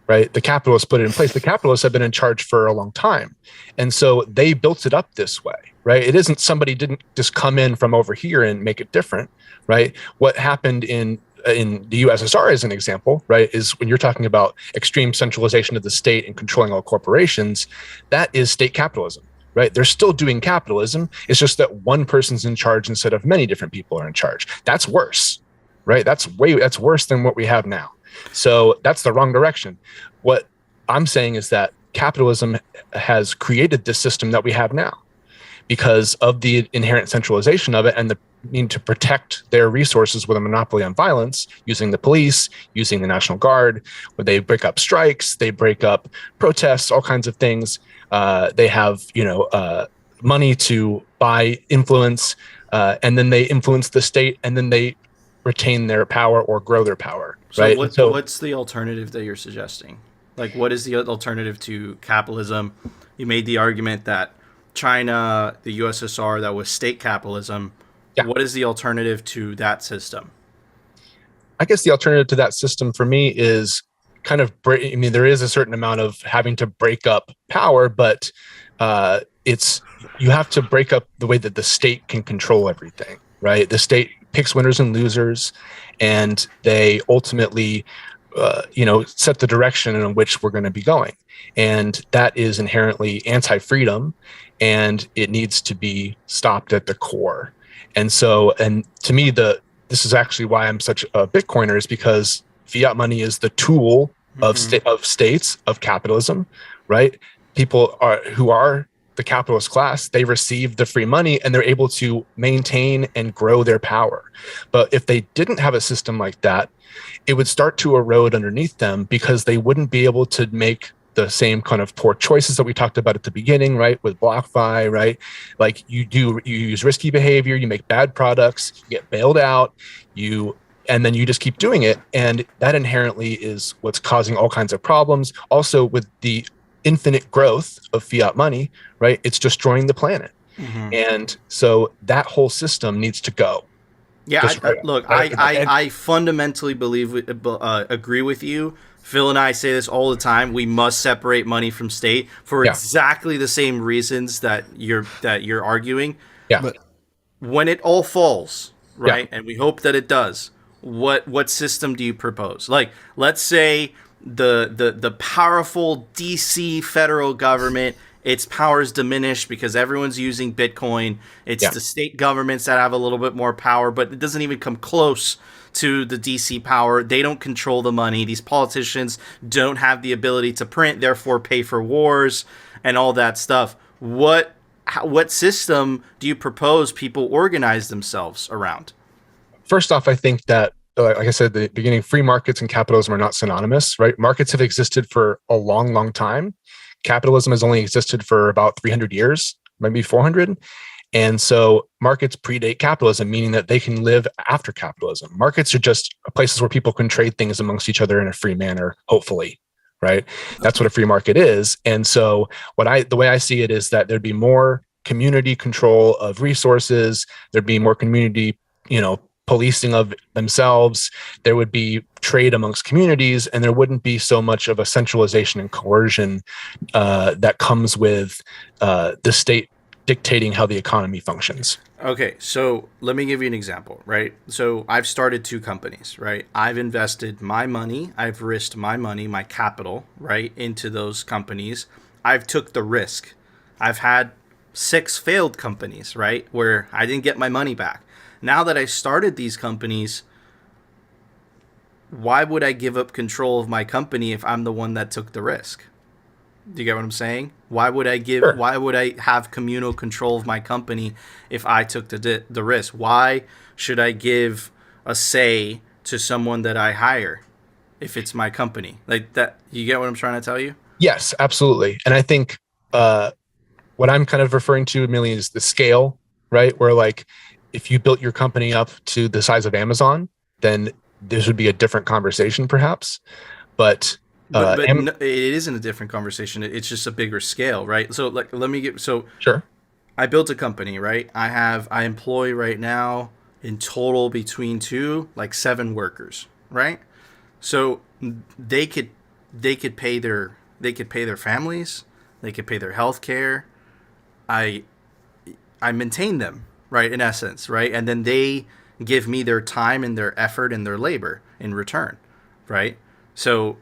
right? The capitalists put it in place. The capitalists have been in charge for a long time. And so they built it up this way, right? It isn't somebody didn't just come in from over here and make it different, right? What happened in the USSR, as an example, right, is when you're talking about extreme centralization of the state and controlling all corporations, that is state capitalism, right? They're still doing capitalism. It's just that one person's in charge instead of many different people are in charge. That's worse, right? That's worse than what we have now. So that's the wrong direction. What I'm saying is that capitalism has created this system that we have now because of the inherent centralization of it and the need to protect their resources with a monopoly on violence, using the police, using the National Guard, where they break up strikes, they break up protests, all kinds of things. They have, money to buy influence. and then they influence the state, and then they retain their power or grow their power.
So,
right?
what's the alternative that you're suggesting? Like, what is the alternative to capitalism? You made the argument that China, the USSR, that was state capitalism.
Yeah.
What is the alternative to that system?
I guess the alternative to that system for me is kind of there is a certain amount of having to break up power, but you have to break up the way that the state can control everything, right? The state picks winners and losers, and they ultimately set the direction in which we're going to be going. And that is inherently anti-freedom, and it needs to be stopped at the core. And to me, this is actually why I'm such a Bitcoiner, is because fiat money is the tool of states, of capitalism, right? People who are the capitalist class, they receive the free money and they're able to maintain and grow their power. But if they didn't have a system like that, it would start to erode underneath them, because they wouldn't be able to make the same kind of poor choices that we talked about at the beginning, right? With BlockFi, right? Like you use risky behavior, you make bad products, you get bailed out, and then you just keep doing it. And that inherently is what's causing all kinds of problems. Also, with the infinite growth of fiat money, right? It's destroying the planet. And so that whole system needs to go.
Yeah, I fundamentally agree with you. Phil and I say this all the time. We must separate money from state for exactly the same reasons that you're arguing.
Yeah.
But when it all falls, right, and we hope that it does, what system do you propose? Like, let's say the powerful DC federal government, its power is diminished because everyone's using Bitcoin. It's the state governments that have a little bit more power, but it doesn't even come close to the DC power. They don't control the money. These politicians don't have the ability to print, therefore pay for wars and all that stuff. What system do you propose people organize themselves around?
First off, I think that, like I said at the beginning, free markets and capitalism are not synonymous, right? Markets have existed for a long, long time. Capitalism has only existed for about 300 years, maybe 400. And so markets predate capitalism, meaning that they can live after capitalism. Markets are just places where people can trade things amongst each other in a free manner, hopefully, right? That's what a free market is. And so the way I see it is that there'd be more community control of resources. There'd be more community, policing of themselves. There would be trade amongst communities, and there wouldn't be so much of a centralization and coercion that comes with the state dictating how the economy functions.
Okay, so let me give you an example, right? So I've started 2 companies, right? I've invested my money, I've risked my money, my capital, right, into those companies. I've took the risk. I've had 6 failed companies, right, where I didn't get my money back. Now that I started these companies, why would I give up control of my company if I'm the one that took the risk? Do you get what I'm saying? Why would I have communal control of my company if I took the risk? Why should I give a say to someone that I hire if it's my company? Like that, you get what I'm trying to tell you?
Yes, absolutely. And I think what I'm kind of referring to, Amelia, is the scale, right? Where like, if you built your company up to the size of Amazon, then this would be a different conversation, perhaps. But it
isn't a different conversation. It's just a bigger scale, right? So like,
sure.
I built a company, right? I employ right now in total between 7 workers, right? So they could pay their families, they could pay their health care. I maintain them, right? In essence, right? And then they give me their time and their effort and their labor in return, right? So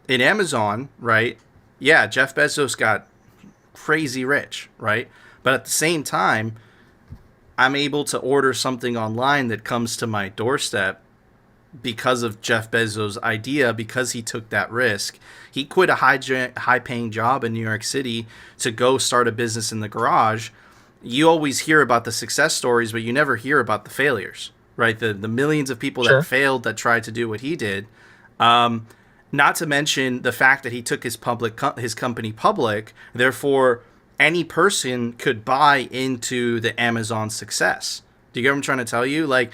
in Amazon, right? Yeah, Jeff Bezos got crazy rich, right? But at the same time, I'm able to order something online that comes to my doorstep because of Jeff Bezos' idea, because he took that risk. He quit a high-paying job in New York City to go start a business in the garage. You always hear about the success stories, but you never hear about the failures, right? The millions of people that failed that tried to do what he did. Not to mention the fact that he took his company public. Therefore, any person could buy into the Amazon success, Do you get what I'm trying to tell you? Like,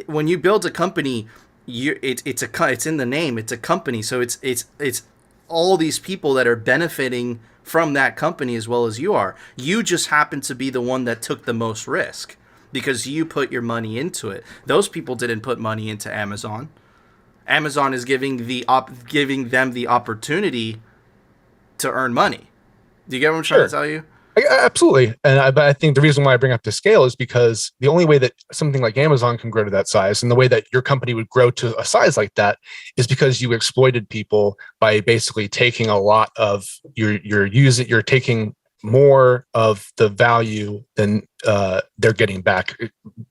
when you build a company, it's in the name. It's a company, so it's all these people that are benefiting from that company as well as you are. You just happen to be the one that took the most risk because you put your money into it. Those people didn't put money into Amazon. Amazon is giving them the opportunity to earn money. Do you get what I'm trying to tell you?
Absolutely. But I think the reason why I bring up the scale is because the only way that something like Amazon can grow to that size, and the way that your company would grow to a size like that, is because you exploited people by basically taking a lot of you're taking more of the value than they're getting back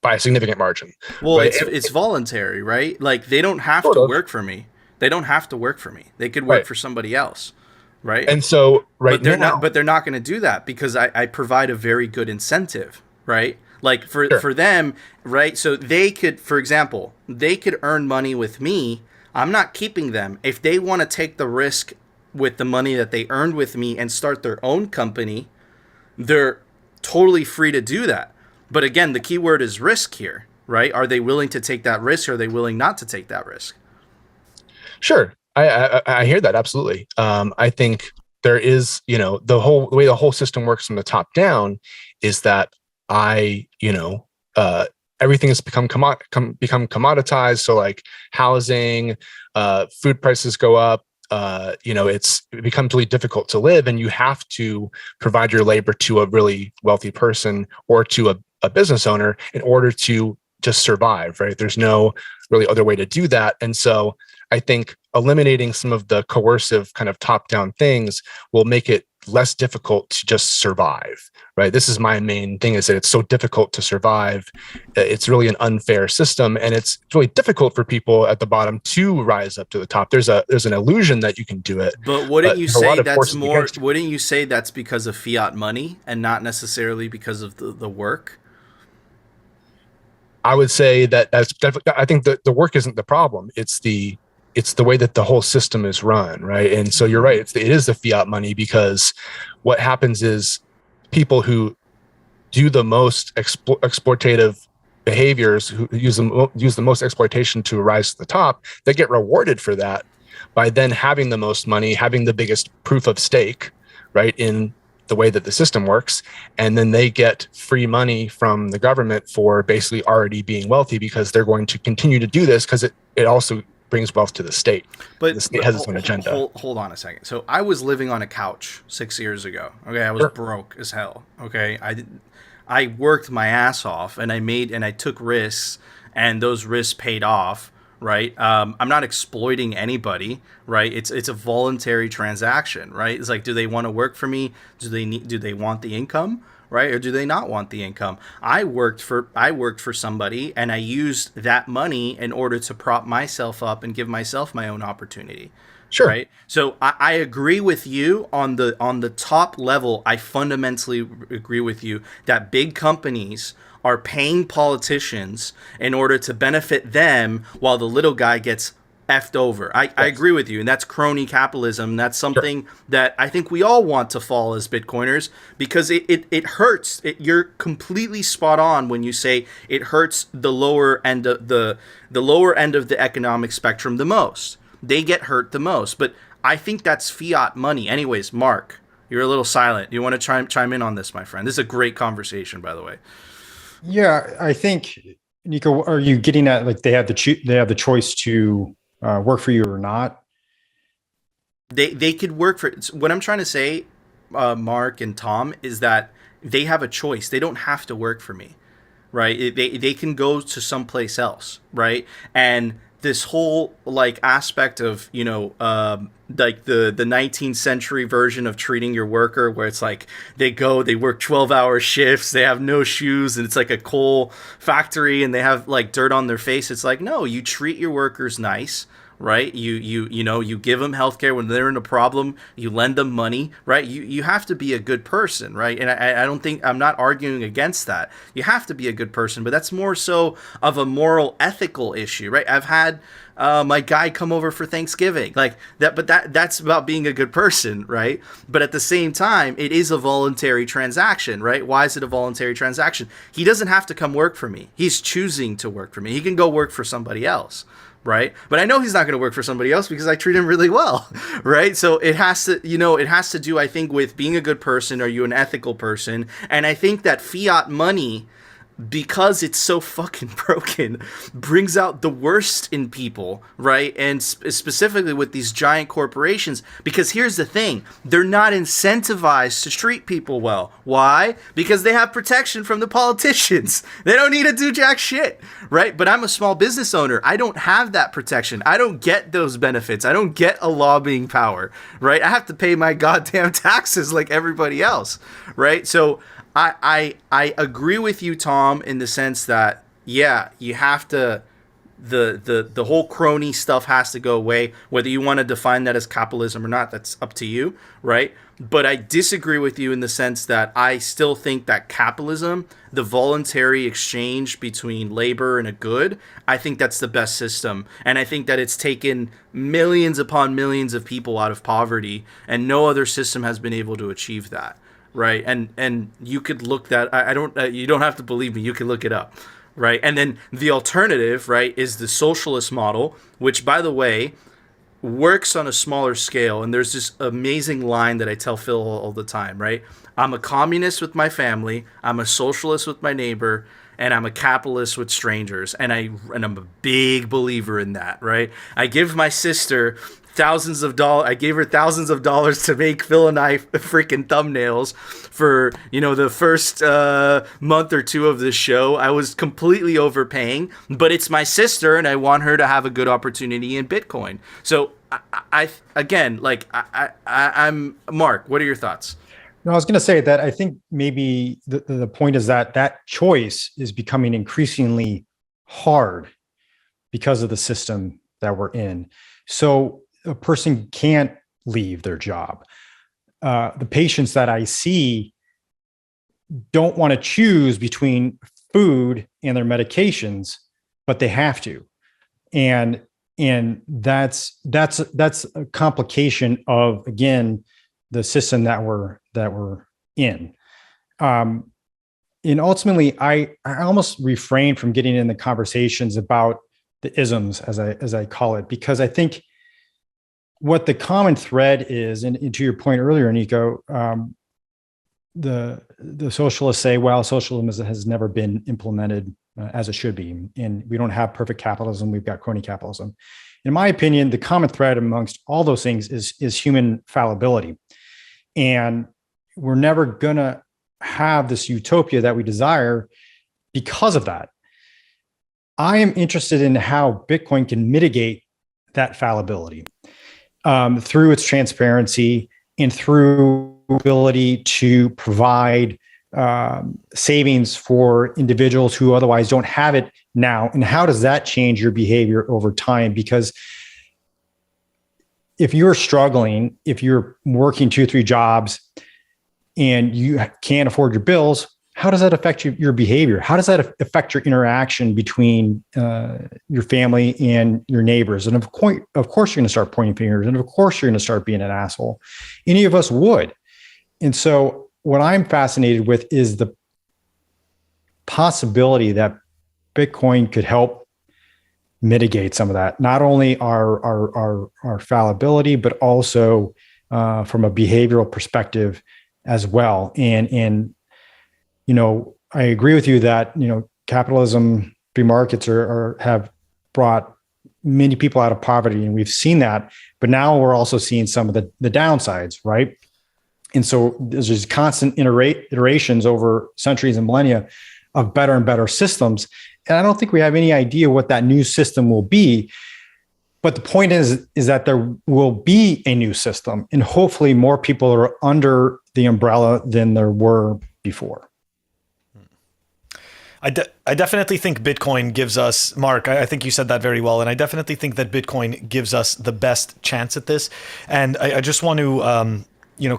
by a significant margin.
Well,
right?
it's voluntary, right? Like, they don't have to work for me. They don't have to work for me. They could work for somebody else. Right.
And so
but they're not going to do that because I provide a very good incentive. Right. Like for them. Right. So they could, for example, they could earn money with me. I'm not keeping them. If they want to take the risk with the money that they earned with me and start their own company, they're totally free to do that. But again, the key word is risk here. Right. Are they willing to take that risk, or are they willing not to take that risk?
Sure. I hear that. Absolutely. I think there is, the way the whole system works from the top down is that everything has become commoditized. So like housing, food prices go up. It becomes really difficult to live, and you have to provide your labor to a really wealthy person or to a business owner in order to just survive. Right. There's no really other way to do that. And so I think eliminating some of the coercive kind of top-down things will make it less difficult to just survive, right? This is my main thing, is that it's so difficult to survive. It's really an unfair system, and it's really difficult for people at the bottom to rise up to the top. There's an illusion that you can do it.
But wouldn't you say that's more? Wouldn't you say that's because of fiat money and not necessarily because of the work?
I would say that's definitely. I think that the work isn't the problem. It's the way that the whole system is run, right? And so you're right. It is the fiat money, because what happens is people who do the most exploitative behaviors, who use the most exploitation to rise to the top, they get rewarded for that by then having the most money, having the biggest proof of stake, right, in the way that the system works. And then they get free money from the government for basically already being wealthy, because they're going to continue to do this because it also brings wealth to the state. But the state has its own agenda.
Hold on a second. So I was living on a couch 6 years ago. Okay, I was broke as hell. Okay, I worked my ass off, and I took risks, and those risks paid off. Right. I'm not exploiting anybody. Right. It's a voluntary transaction. Right. It's like, do they want to work for me? Do they want the income? Right? Or do they not want the income? I worked for somebody, and I used that money in order to prop myself up and give myself my own opportunity.
Sure.
Right. So I agree with you on the top level. I fundamentally agree with you that big companies are paying politicians in order to benefit them, while the little guy gets effed over. I agree with you, and that's crony capitalism. That's something that I think we all want to fall as Bitcoiners, because it hurts. You're completely spot on when you say it hurts the lower end of the lower end of the economic spectrum the most. They get hurt the most, but I think that's fiat money. Anyways, Mark, you're a little silent. You want to chime in on this, my friend? This is a great conversation, by the way.
Yeah, I think, Nico, are you getting at, like, they have the choice to work for you or not?
They could work for. What I'm trying to say, Mark and Tom, is that they have a choice. They don't have to work for me, right? They can go to someplace else, right? And this whole like aspect of, like the 19th century version of treating your worker, where it's like they work 12-hour shifts, they have no shoes, and it's like a coal factory, and they have like dirt on their face. It's like, no, you treat your workers nice, right? You give them healthcare when they're in a problem. You lend them money, right? You have to be a good person, right? And I don't think I'm not arguing against that. You have to be a good person, but that's more so of a moral, ethical issue, right? I've had my guy come over for Thanksgiving, like that, but that's about being a good person, right? But at the same time, it is a voluntary transaction, right? Why is it a voluntary transaction? He doesn't have to come work for me. He's choosing to work for me. He can go work for somebody else, right? But I know he's not going to work for somebody else because I treat him really well, right? So it has to, it has to do, I think, with being a good person. Are you an ethical person? And I think that fiat money, because it's so fucking broken, brings out the worst in people, right? And specifically with these giant corporations, because here's the thing, they're not incentivized to treat people well. Why? Because they have protection from the politicians. They don't need to do jack shit, right? But I'm a small business owner. I don't have that protection. I don't get those benefits. I don't get a lobbying power, right? I have to pay my goddamn taxes like everybody else, right? So I agree with you, Tom, in the sense that, yeah, you have to, the whole crony stuff has to go away. Whether you want to define that as capitalism or not, that's up to you, right? But I disagree with you in the sense that I still think that capitalism, the voluntary exchange between labor and a good, I think that's the best system. And I think that it's taken millions upon millions of people out of poverty, and no other system has been able to achieve that. Right. And you could look that you don't have to believe me. You can look it up. Right. And then the alternative, right, is the socialist model, which, by the way, works on a smaller scale. And there's this amazing line that I tell Phil all the time. Right. I'm a communist with my family. I'm a socialist with my neighbor. And I'm a capitalist with strangers. And I'm a big believer in that. Right. I give my sister thousands of dollars. I gave her thousands of dollars to make Phil and I freaking thumbnails for, the first month or two of this show. I was completely overpaying, but it's my sister and I want her to have a good opportunity in Bitcoin. So I'm Mark, what are your thoughts?
No, I was going to say that I think maybe the point is that choice is becoming increasingly hard because of the system that we're in. So a person can't leave their job. The patients that I see don't want to choose between food and their medications, but they have to. And that's a complication of, again, the system that we're in. And ultimately, I almost refrain from getting in the conversations about the isms, as I call it, because I think what the common thread is, and to your point earlier, Nico, the socialists say, well, socialism has never been implemented as it should be, and we don't have perfect capitalism. We've got crony capitalism. In my opinion, the common thread amongst all those things is human fallibility, and we're never gonna have this utopia that we desire because of that. I am interested in how Bitcoin can mitigate that fallibility through its transparency and through ability to provide savings for individuals who otherwise don't have it now. And how does that change your behavior over time? Because if you're struggling, if you're working 2 or 3 jobs and you can't afford your bills, how does that affect your behavior? How does that affect your interaction between your family and your neighbors? And of course, you're going to start pointing fingers, and of course, you're going to start being an asshole. Any of us would. And so what I'm fascinated with is the possibility that Bitcoin could help mitigate some of that, not only our fallibility, but also from a behavioral perspective as well. And I agree with you that, capitalism, free markets have brought many people out of poverty, and we've seen that, but now we're also seeing some of the downsides, right? And so there's just constant iterations over centuries and millennia of better and better systems. And I don't think we have any idea what that new system will be. But the point is that there will be a new system, and hopefully more people are under the umbrella than there were before.
I definitely think Bitcoin gives us, Mark, I think you said that very well. And I definitely think that Bitcoin gives us the best chance at this. And I just want to,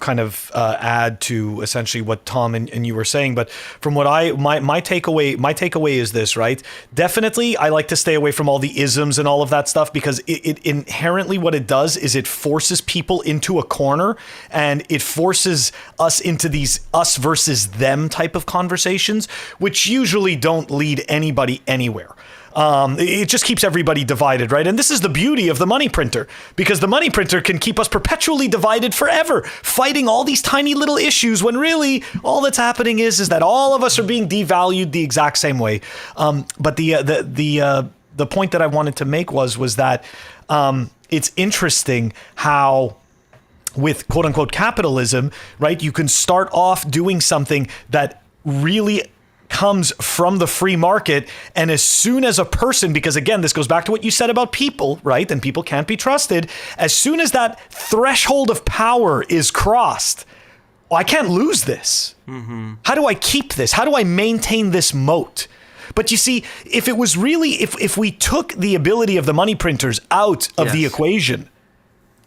kind of add to essentially what Tom and you were saying. But from what my takeaway is this, right? Definitely, I like to stay away from all the isms and all of that stuff, because it inherently what it does is it forces people into a corner, and it forces us into these us versus them type of conversations, which usually don't lead anybody anywhere. It just keeps everybody divided, right? And this is the beauty of the money printer, because the money printer can keep us perpetually divided forever, fighting all these tiny little issues, when really all that's happening is that all of us are being devalued the exact same way. But the point that I wanted to make was that it's interesting how, with quote unquote capitalism, right, you can start off doing something that really comes from the free market, and as soon as a person, because again, this goes back to what you said about people, right, and people can't be trusted, as soon as that threshold of power is crossed, I can't lose this. How do I keep this? How do I maintain this moat? But you see, if it was really, if we took the ability of the money printers out of the equation,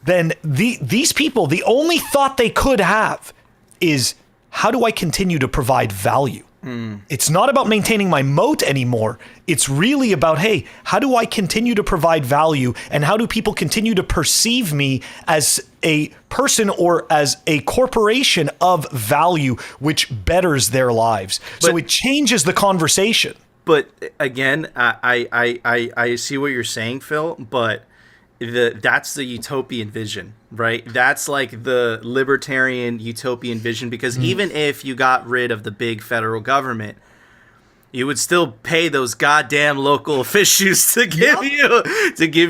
then these people, the only thought they could have is, how do I continue to provide value? It's not about maintaining my moat anymore. It's really about, hey, how do I continue to provide value, and how do people continue to perceive me as a person or as a corporation of value, which betters their lives. So it changes the conversation.
But again, I see what you're saying, Phil, but that's the utopian vision, right? That's like the libertarian utopian vision, because even if you got rid of the big federal government, you would still pay those goddamn local officials to give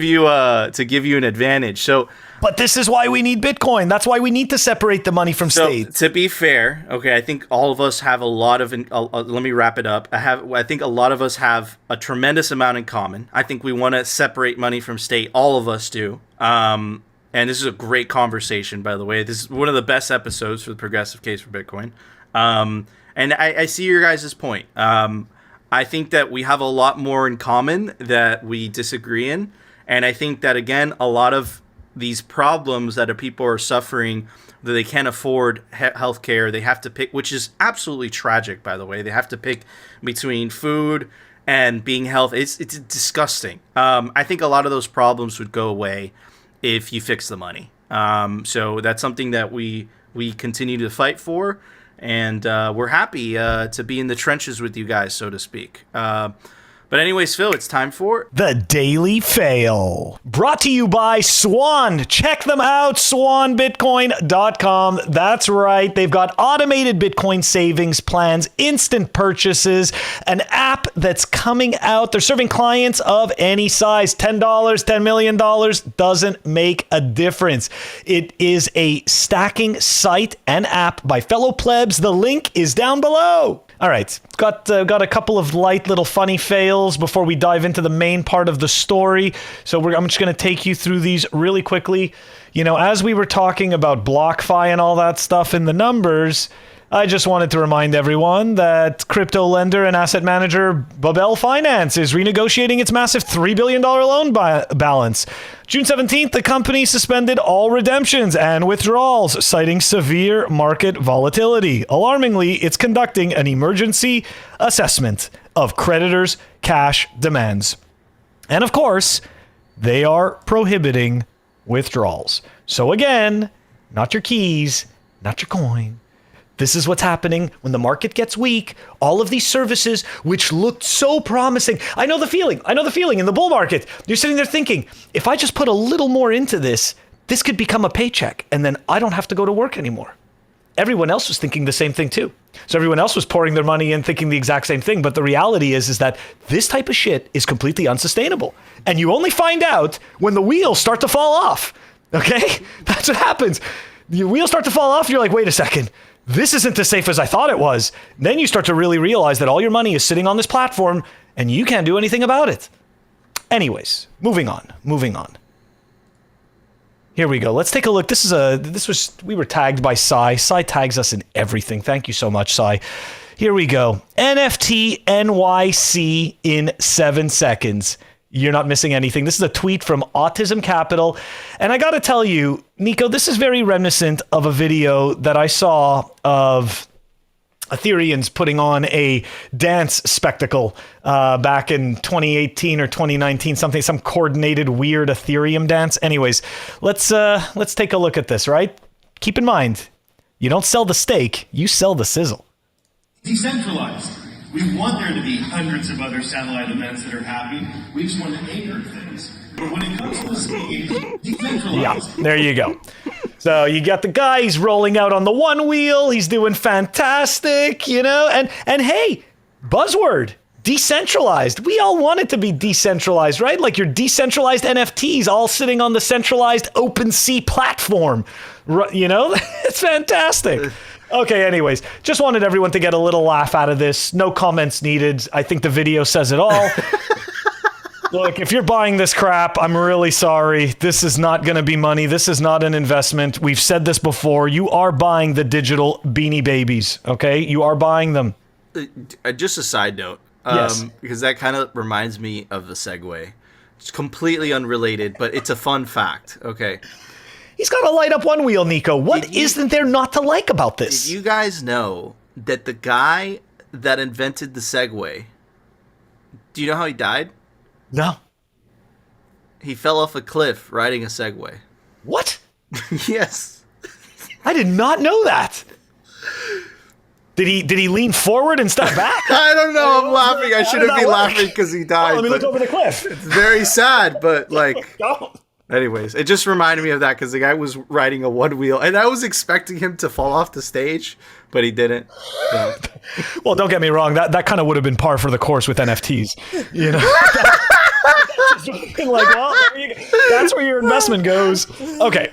you an advantage. So,
but this is why we need Bitcoin. That's why we need to separate the money from state.
To be fair, okay, I think all of us have a lot of. Let me wrap it up. I think a lot of us have a tremendous amount in common. I think we want to separate money from state. All of us do. And this is a great conversation, by the way. This is one of the best episodes for the progressive case for Bitcoin. And I see your guys' point. I think that we have a lot more in common that we disagree in. And I think that, again, a lot of these problems that people are suffering, that they can't afford healthcare, they have to pick, which is absolutely tragic, by the way. They have to pick between food and being healthy. It's disgusting. I think a lot of those problems would go away if you fix the money. So that's something that we continue to fight for, and we're happy to be in the trenches with you guys, so to speak. But anyways, Phil, it's time for
The Daily Fail. Brought to you by Swan. Check them out, swanbitcoin.com. That's right. They've got automated Bitcoin savings plans, instant purchases, an app that's coming out. They're serving clients of any size. $10, $10 million doesn't make a difference. It is a stacking site and app by fellow plebs. The link is down below. All right, got a couple of light little funny fails before we dive into the main part of the story. So I'm just going to take you through these really quickly. You know, as we were talking about BlockFi and all that stuff in the numbers, I just wanted to remind everyone that crypto lender and asset manager Babel Finance is renegotiating its massive $3 billion loan balance. June 17th, the company suspended all redemptions and withdrawals, citing severe market volatility. Alarmingly, it's conducting an emergency assessment of creditors' cash demands. And of course, they are prohibiting withdrawals. So again, not your keys, not your coin. This is what's happening when the market gets weak. All of these services, which looked so promising. I know the feeling in the bull market. You're sitting there thinking, if I just put a little more into this, this could become a paycheck, and then I don't have to go to work anymore. Everyone else was thinking the same thing too. So everyone else was pouring their money in thinking the exact same thing. But the reality is that this type of shit is completely unsustainable. And you only find out when the wheels start to fall off. Okay? That's what happens. The wheels start to fall off. You're like, wait a second. This isn't as safe as I thought it was. Then you start to really realize that all your money is sitting on this platform and you can't do anything about it. Anyways, moving on. Here we go. Let's take a look. We were tagged by Sai. Sai tags us in everything. Thank you so much, Sai. Here we go. NFT NYC in 7 seconds. You're not missing anything. This is a tweet from Autism Capital. And I got to tell you, Nico, this is very reminiscent of a video that I saw of Ethereans putting on a dance spectacle back in 2018 or 2019, some coordinated weird Ethereum dance. Anyways, let's take a look at this, right? Keep in mind, you don't sell the steak, you sell the sizzle.
Decentralized. We want there to be hundreds of other satellite events that are happening. We just want to anchor things. But when it comes to the stage, decentralized.
Yeah, there you go. So you got the guy, he's rolling out on the one wheel, he's doing fantastic, you know, and hey, buzzword, decentralized. We all want it to be decentralized, right? Like your decentralized NFTs all sitting on the centralized OpenSea platform, you know, it's fantastic. Okay, anyways, just wanted everyone to get a little laugh out of this. No comments needed. I think the video says it all. Look, if you're buying this crap, I'm really sorry. This is not going to be money. This is not an investment. We've said this before. You are buying the digital Beanie Babies, okay? You are buying them.
Just a side note,
Yes.
because that kind of reminds me of the Segway. It's completely unrelated, but it's a fun fact. Okay.
He's got to light up one wheel, Nico. What isn't there not to like about this?
Did you guys know that the guy that invented the Segway, do you know how he died?
No.
He fell off a cliff riding a Segway.
What?
Yes.
I did not know that. Did he lean forward and step back?
I don't know. I'm laughing. I shouldn't be
work?
laughing because he died.
Let me look over the cliff.
It's very sad, but like...
Don't.
Anyways, it just reminded me of that because the guy was riding a one wheel, and I was expecting him to fall off the stage, but he didn't. So.
Well, don't get me wrong. That kind of would have been par for the course with NFTs. You know, like, well, there you go. That's where your investment goes. Okay.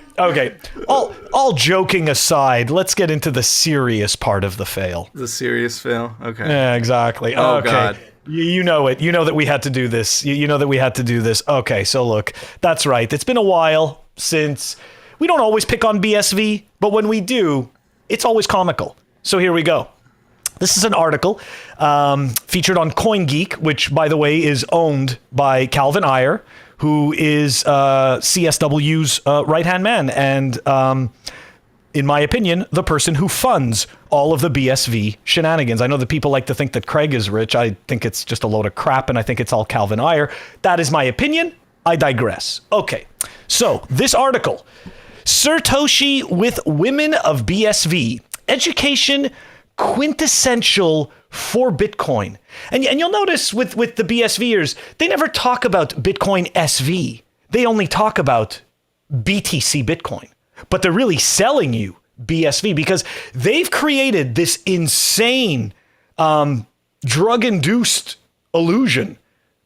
All joking aside, let's get into the serious part of the fail.
The serious fail. Okay.
Yeah, exactly.
Oh,
okay.
God.
You know it. You know that we had to do this. You know that we had to do this. Okay, so look, that's right. It's been a while since we don't always pick on BSV, but when we do, it's always comical. So here we go. This is an article featured on CoinGeek, which, by the way, is owned by Calvin Ayre, who is CSW's right-hand man and, in my opinion, the person who funds all of the BSV shenanigans. I know that people like to think that Craig is rich. I think it's just a load of crap, and I think it's all Calvin Ayre. That is my opinion. I digress. Okay, so this article, Satoshi with Women of BSV, Education Quintessential for Bitcoin. And you'll notice with the BSVers, they never talk about Bitcoin SV. They only talk about BTC Bitcoin. But they're really selling you BSV because they've created this insane drug-induced illusion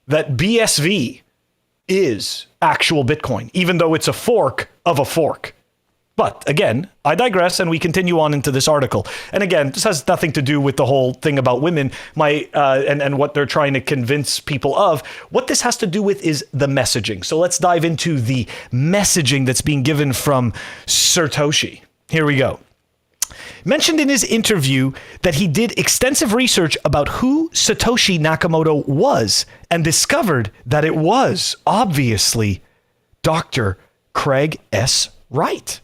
that BSV is actual Bitcoin, even though it's a fork of a fork. But again, I digress, and we continue on into this article. And again, this has nothing to do with the whole thing about women, and what they're trying to convince people of. What this has to do with is the messaging. So let's dive into the messaging that's being given from Satoshi. Here we go. Mentioned in his interview that he did extensive research about who Satoshi Nakamoto was and discovered that it was obviously Dr. Craig S. Wright.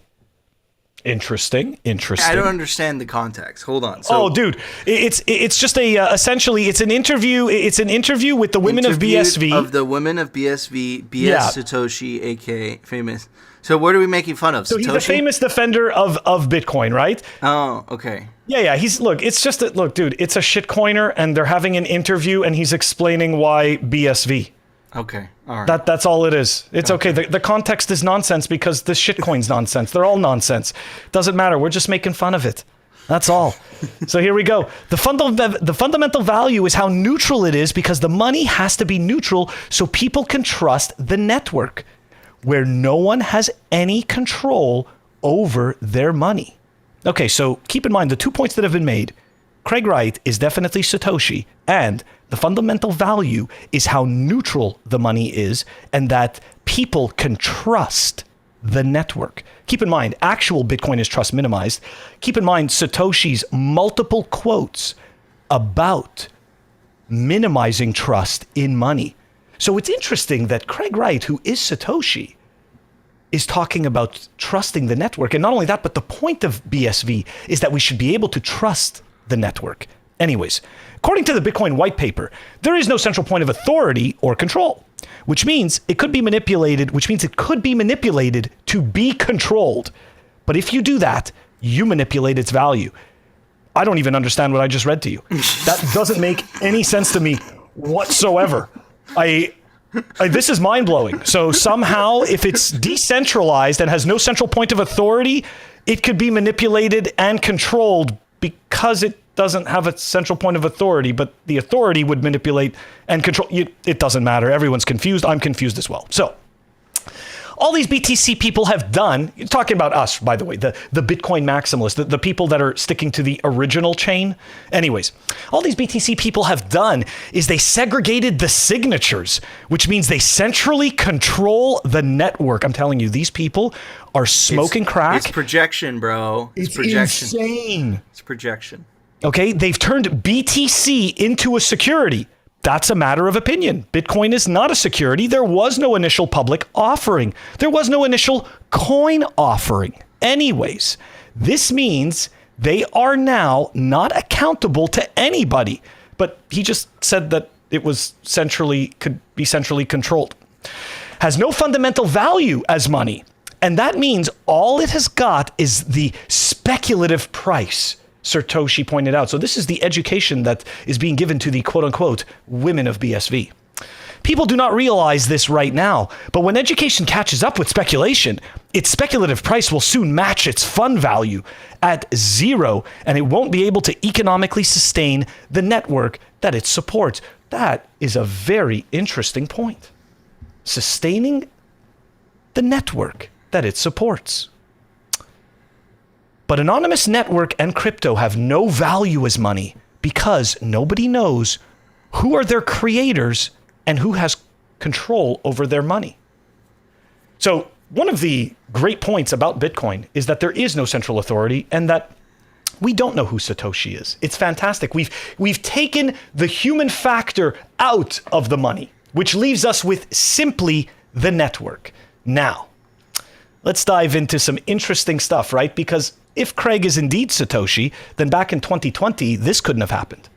Interesting.
I don't understand the context. Hold on. So,
dude, it's just essentially it's an interview. It's an interview with the women of BSV.
Of the women of BSV, Satoshi, aka famous. So what are we making fun of?
So
Satoshi?
he's a famous defender of Bitcoin, right?
Oh, okay.
Yeah. It's just that, look, dude, it's a shitcoiner, and they're having an interview, and he's explaining why BSV.
Okay. All right.
That's all it is. It's okay. The context is nonsense because the shitcoin's nonsense. They're all nonsense. Doesn't matter. We're just making fun of it. That's all. So here we go. The fundamental value is how neutral it is because the money has to be neutral so people can trust the network where no one has any control over their money. Okay, so keep in mind the 2 points that have been made. Craig Wright is definitely Satoshi, and the fundamental value is how neutral the money is and that people can trust the network. Keep in mind, actual Bitcoin is trust minimized. Keep in mind Satoshi's multiple quotes about minimizing trust in money. So it's interesting that Craig Wright, who is Satoshi, is talking about trusting the network. And not only that, but the point of BSV is that we should be able to trust the network. Anyways, according to the Bitcoin white paper, there is no central point of authority or control, which means it could be manipulated, to be controlled. But if you do that, you manipulate its value. I don't even understand what I just read to you. That doesn't make any sense to me whatsoever. This is mind-blowing. So somehow, if it's decentralized and has no central point of authority, it could be manipulated and controlled because it doesn't have a central point of authority, but the authority would manipulate and control. It doesn't matter. Everyone's confused. I'm confused as well. So all these BTC people have done, talking about us, by the way, the Bitcoin maximalists, the people that are sticking to the original chain. Anyways, all these BTC people have done is they segregated the signatures, which means they centrally control the network. I'm telling you, these people are smoking crack.
It's projection, bro.
It's
projection.
Insane.
It's projection.
Okay, they've turned BTC into a security. That's a matter of opinion. Bitcoin is not a security. There was no initial public offering. There was no initial coin offering. Anyways, this means they are now not accountable to anybody. But he just said that it was could be centrally controlled. Has no fundamental value as money. And that means all it has got is the speculative price, Satoshi pointed out. So this is the education that is being given to the quote-unquote women of BSV. People do not realize this right now, but when education catches up with speculation, its speculative price will soon match its fund value at zero, and it won't be able to economically sustain the network that it supports. That is a very interesting point. Sustaining the network that it supports. But anonymous network and crypto have no value as money because nobody knows who are their creators and who has control over their money. So one of the great points about Bitcoin is that there is no central authority and that we don't know who Satoshi is. It's fantastic. We've taken the human factor out of the money, which leaves us with simply the network. Now, let's dive into some interesting stuff, right? Because if Craig is indeed Satoshi, then back in 2020, this couldn't have happened.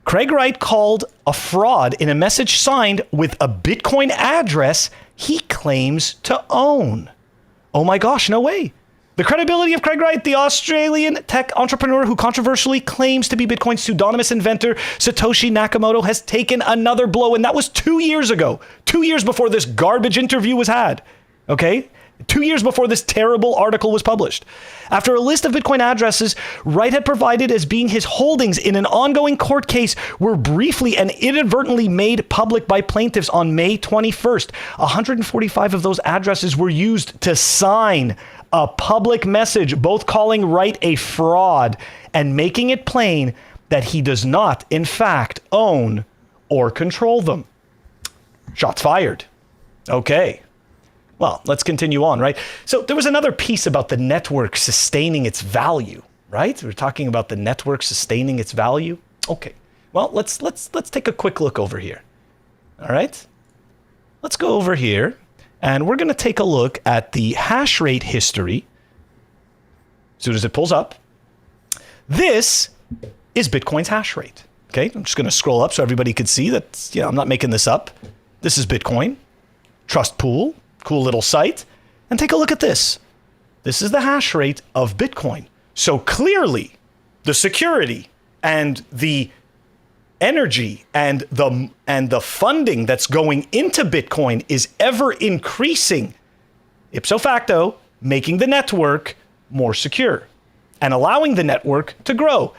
Craig Wright called a fraud in a message signed with a Bitcoin address he claims to own. Oh my gosh, no way. The credibility of Craig Wright, the Australian tech entrepreneur who controversially claims to be Bitcoin's pseudonymous inventor, Satoshi Nakamoto, has taken another blow, and that was 2 years ago. 2 years before this garbage interview was had. Okay? 2 years before this terrible article was published. After a list of Bitcoin addresses Wright had provided as being his holdings in an ongoing court case were briefly and inadvertently made public by plaintiffs on May 21st, 145 of those addresses were used to sign a public message, both calling Wright a fraud and making it plain that he does not, in fact, own or control them. Shots fired. Okay. Well, let's continue on, right? So there was another piece about the network sustaining its value, right? We're talking about the network sustaining its value. Okay. Well, let's take a quick look over here. All right? Let's go over here and we're going to take a look at the hash rate history. As soon as it pulls up, this is Bitcoin's hash rate. Okay? I'm just going to scroll up so everybody could see that, I'm not making this up. This is Bitcoin. Trust pool. Cool little site. And take a look at this. This is the hash rate of Bitcoin. So clearly, the security and the energy and the funding that's going into Bitcoin is ever increasing, ipso facto, making the network more secure and allowing the network to grow.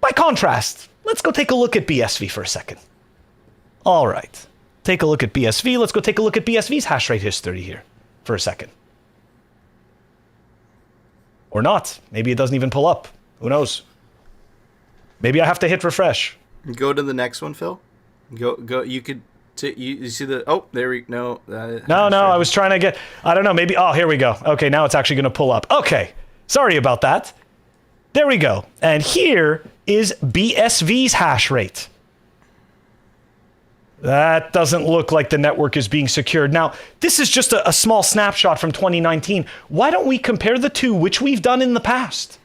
By contrast, let's go take a look at BSV for a second. All right. Take a look at BSV. Let's go take a look at BSV's hash rate history here for a second. Or not. Maybe it doesn't even pull up. Who knows? Maybe I have to hit refresh.
Go to the next one, Phil. Go. You could. You see the? Oh, there we no.
No. I was trying to get. I don't know. Maybe. Oh, here we go. Okay, now it's actually going to pull up. Okay. Sorry about that. There we go. And here is BSV's hash rate. That doesn't look like the network is being secured. Now, this is just a small snapshot from 2019. Why don't we compare the two, which we've done in the past?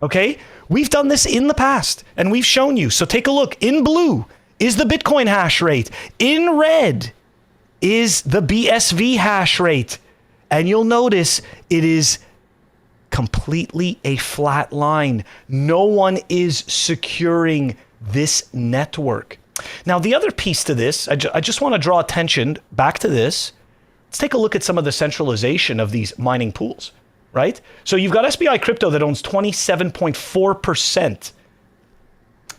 Okay? We've done this in the past, and we've shown you. So take a look. In blue is the Bitcoin hash rate. In red is the BSV hash rate. And you'll notice it is completely a flat line. No one is securing this network. Now, the other piece to this, I just want to draw attention back to this. Let's take a look at some of the centralization of these mining pools, right? So you've got SBI Crypto that owns 27.4%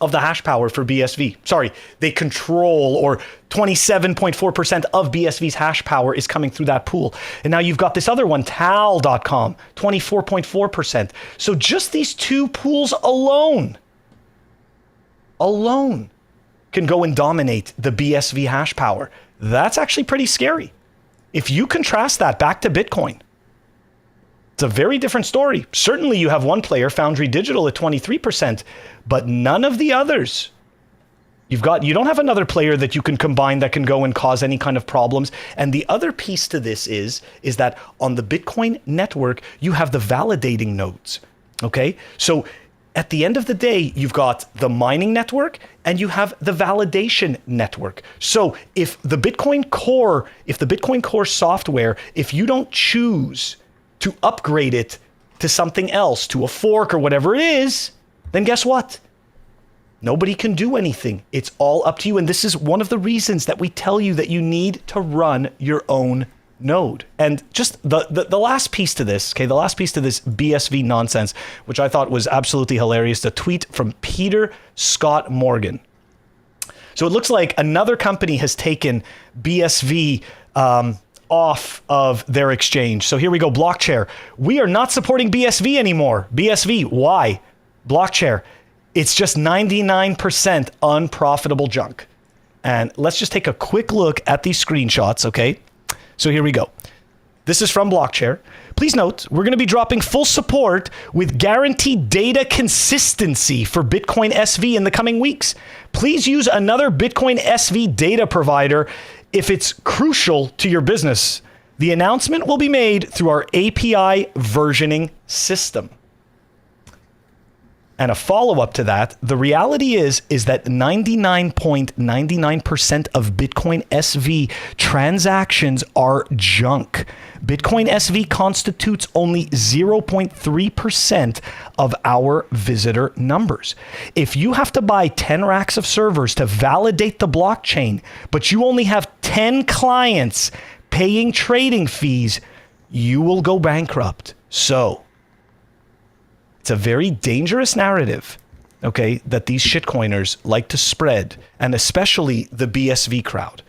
of the hash power for BSV. Sorry, they control, or 27.4% of BSV's hash power is coming through that pool. And now you've got this other one, tal.com, 24.4%. So just these two pools alone can go and dominate the BSV hash power. That's actually pretty scary. If you contrast that back to Bitcoin, it's a very different story. Certainly you have one player, Foundry Digital, at 23%, but none of the others. You don't have another player that you can combine that can go and cause any kind of problems. And the other piece to this is that on the Bitcoin network, you have the validating nodes. Okay? So at the end of the day, you've got the mining network and you have the validation network. So if the Bitcoin Core software, if you don't choose to upgrade it to something else, to a fork or whatever it is, then guess what? Nobody can do anything. It's all up to you. And this is one of the reasons that we tell you that you need to run your own node. And just the last piece to this, okay, the last piece to this BSV nonsense, which I thought was absolutely hilarious, the tweet from Peter Scott Morgan. So it looks like another company has taken BSV off of their exchange. So here we go, Blockchair. We are not supporting BSV anymore. BSV, why? Blockchair, it's just 99% unprofitable junk. And let's just take a quick look at these screenshots, okay? So here we go. This is from Blockchair. Please note, we're going to be dropping full support with guaranteed data consistency for Bitcoin SV in the coming weeks. Please use another Bitcoin SV data provider if it's crucial to your business. The announcement will be made through our API versioning system. And a follow-up to that, the reality is that 99.99% of Bitcoin SV transactions are junk. Bitcoin SV constitutes only 0.3% of our visitor numbers. If you have to buy 10 racks of servers to validate the blockchain, but you only have 10 clients paying trading fees, you will go bankrupt. So it's a very dangerous narrative, okay, that these shitcoiners like to spread, and especially the BSV crowd.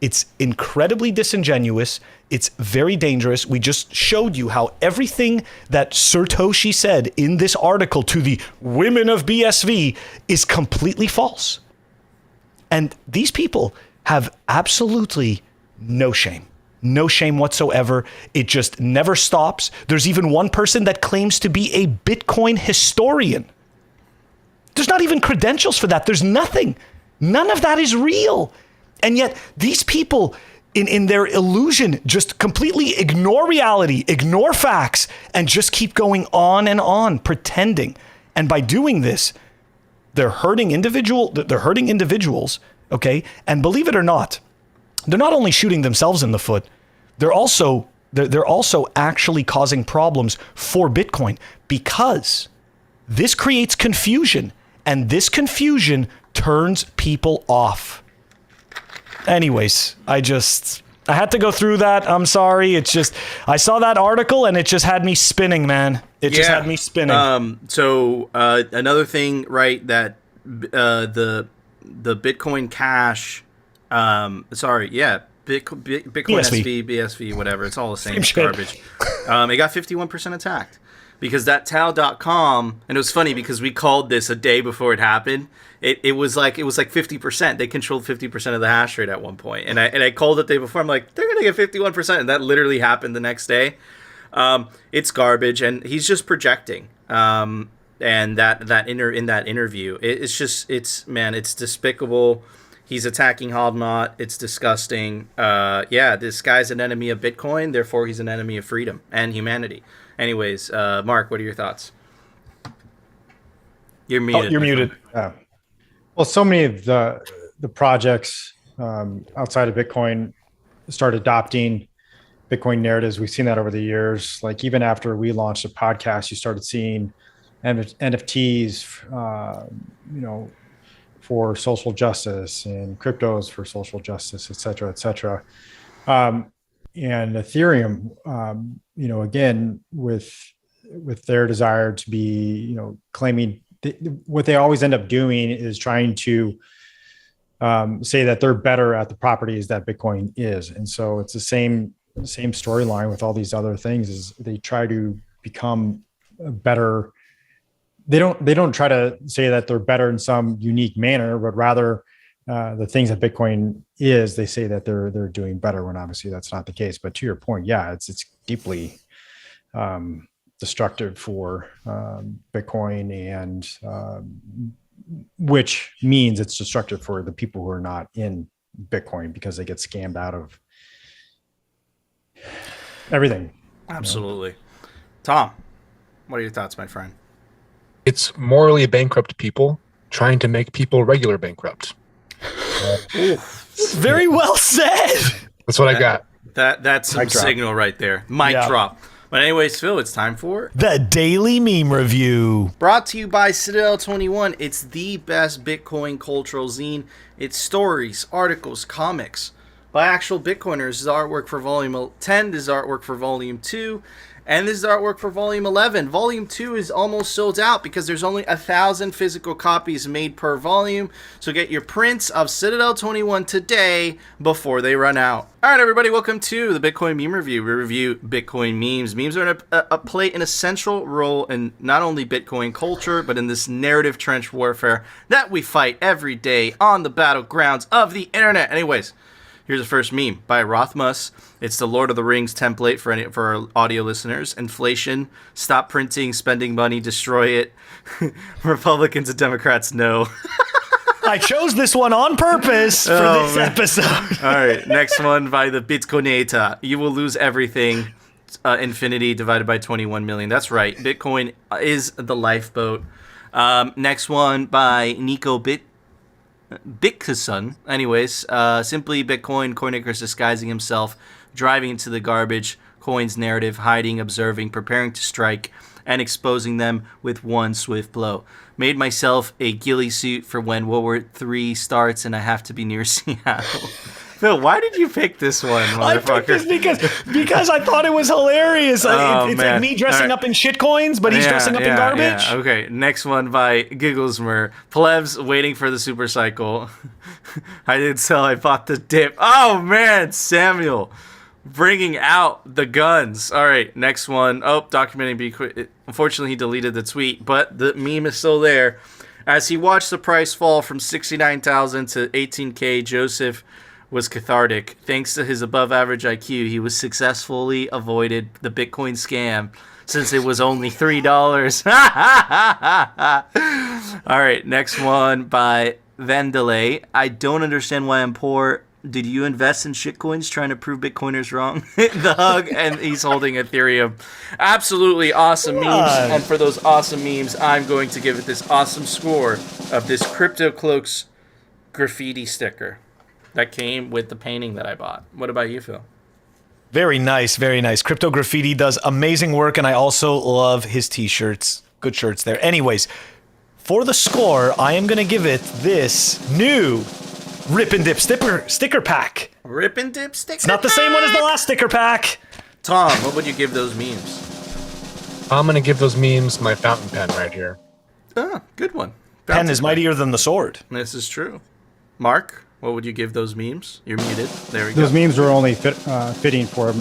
It's incredibly disingenuous. It's very dangerous. We just showed you how everything that Satoshi said in this article to the women of BSV is completely false. And these people have absolutely no shame. No shame whatsoever. It just never stops. There's even one person that claims to be a Bitcoin historian. There's not even credentials for that. There's nothing. None of that is real. And yet these people in their illusion just completely ignore reality, ignore facts, and just keep going on and on pretending. And by doing this, they're hurting individuals, okay? And believe it or not, they're not only shooting themselves in the foot, they're also actually causing problems for Bitcoin, because this creates confusion, and this confusion turns people off. Anyways, I had to go through that. I'm sorry. It's just, I saw that article and it just had me spinning, man. It just had me spinning.
So another thing, right, that the Bitcoin Cash, Bitcoin
BSV.
SV, whatever. It's all the same garbage. It got 51% attacked because that tal.com, and it was funny because we called this a day before it happened. It was like 50%. They controlled 50% of the hash rate at one point. And I called it the day before. I'm like, they're going to get 51%. And that literally happened the next day. It's garbage. And he's just projecting. And And in that interview, it's despicable. He's attacking Hodnot. It's disgusting. This guy's an enemy of Bitcoin. Therefore, he's an enemy of freedom and humanity. Anyways, Mark, what are your thoughts? You're muted.
You're muted.
Well, so many of the projects outside of Bitcoin start adopting Bitcoin narratives. We've seen that over the years. Like even after we launched a podcast, you started seeing NFTs, for social justice and cryptos for social justice, et cetera, et cetera. And Ethereum, again, with their desire to be, claiming what they always end up doing is trying to say that they're better at the properties that Bitcoin is. And so it's the same storyline with all these other things is they try to become better. They don't try to say that they're better in some unique manner, but rather the things that Bitcoin is, they say that they're doing better when obviously that's not the case. But to your point, yeah, it's deeply destructive for Bitcoin, and which means it's destructive for the people who are not in Bitcoin because they get scammed out of everything.
Absolutely. Tom, what are your thoughts, my friend?
It's morally bankrupt people trying to make people regular bankrupt.
Very well said.
That's what I got.
That's some signal right there. Mic drop. But anyways, Phil, it's time for
the Daily Meme Review.
Brought to you by Citadel 21. It's the best Bitcoin cultural zine. It's stories, articles, comics by actual Bitcoiners. This is artwork for Volume 10. This is artwork for Volume 2. And this is artwork for Volume 11. Volume 2 is almost sold out because there's only 1,000 physical copies made per volume. So get your prints of Citadel 21 today before they run out. All right, everybody, welcome to the Bitcoin Meme Review. We review Bitcoin memes. Memes are play an essential role in not only Bitcoin culture, but in this narrative trench warfare that we fight every day on the battlegrounds of the internet. Anyways, here's the first meme by Rothmus. It's the Lord of the Rings template for our audio listeners. Inflation, stop printing, spending money, destroy it. Republicans and Democrats, no.
I chose this one on purpose for this episode.
All right, next one by the Bitcoinator. You will lose everything. Infinity divided by 21 million. That's right. Bitcoin is the lifeboat. Next one by Nico Bitkason. Anyways, simply Bitcoin, Coinicarus disguising himself, driving into the garbage, coins narrative, hiding, observing, preparing to strike, and exposing them with one swift blow. Made myself a ghillie suit for when World War III starts and I have to be near Seattle. Phil, why did you pick this one, motherfucker?
I picked this because I thought it was hilarious. It's like me dressing up in shitcoins, but he's dressing up in garbage.
Yeah. Okay, next one by Gigglesmer. Plebs waiting for the super cycle. I didn't sell, I bought the dip. Oh, man, Samuel. Bringing out the guns. All right, next one. Oh, documenting. Unfortunately, he deleted the tweet, but the meme is still there. As he watched the price fall from 69,000 to 18K, Joseph was cathartic. Thanks to his above-average IQ, he was successfully avoided the Bitcoin scam since it was only $3. All right, next one by Vandelay. I don't understand why I'm poor. Did you invest in shitcoins trying to prove Bitcoiners wrong? The hug, and he's holding Ethereum. Absolutely awesome memes. And for those awesome memes, I'm going to give it this awesome score of this Crypto Cloaks graffiti sticker that came with the painting that I bought. What about you, Phil?
Very nice, very nice. Crypto Graffiti does amazing work, and I also love his t-shirts. Good shirts there. Anyways, for the score, I am going to give it this new Rip and Dip sticker pack.
Rip and Dip sticker
It's not the same one as the last sticker pack.
Tom, what would you give those memes?
I'm going to give those memes my fountain pen right here.
Oh, good one.
Pen is mightier than the sword.
This is true. Mark, what would you give those memes? You're muted. There we go.
Those memes were only fitting for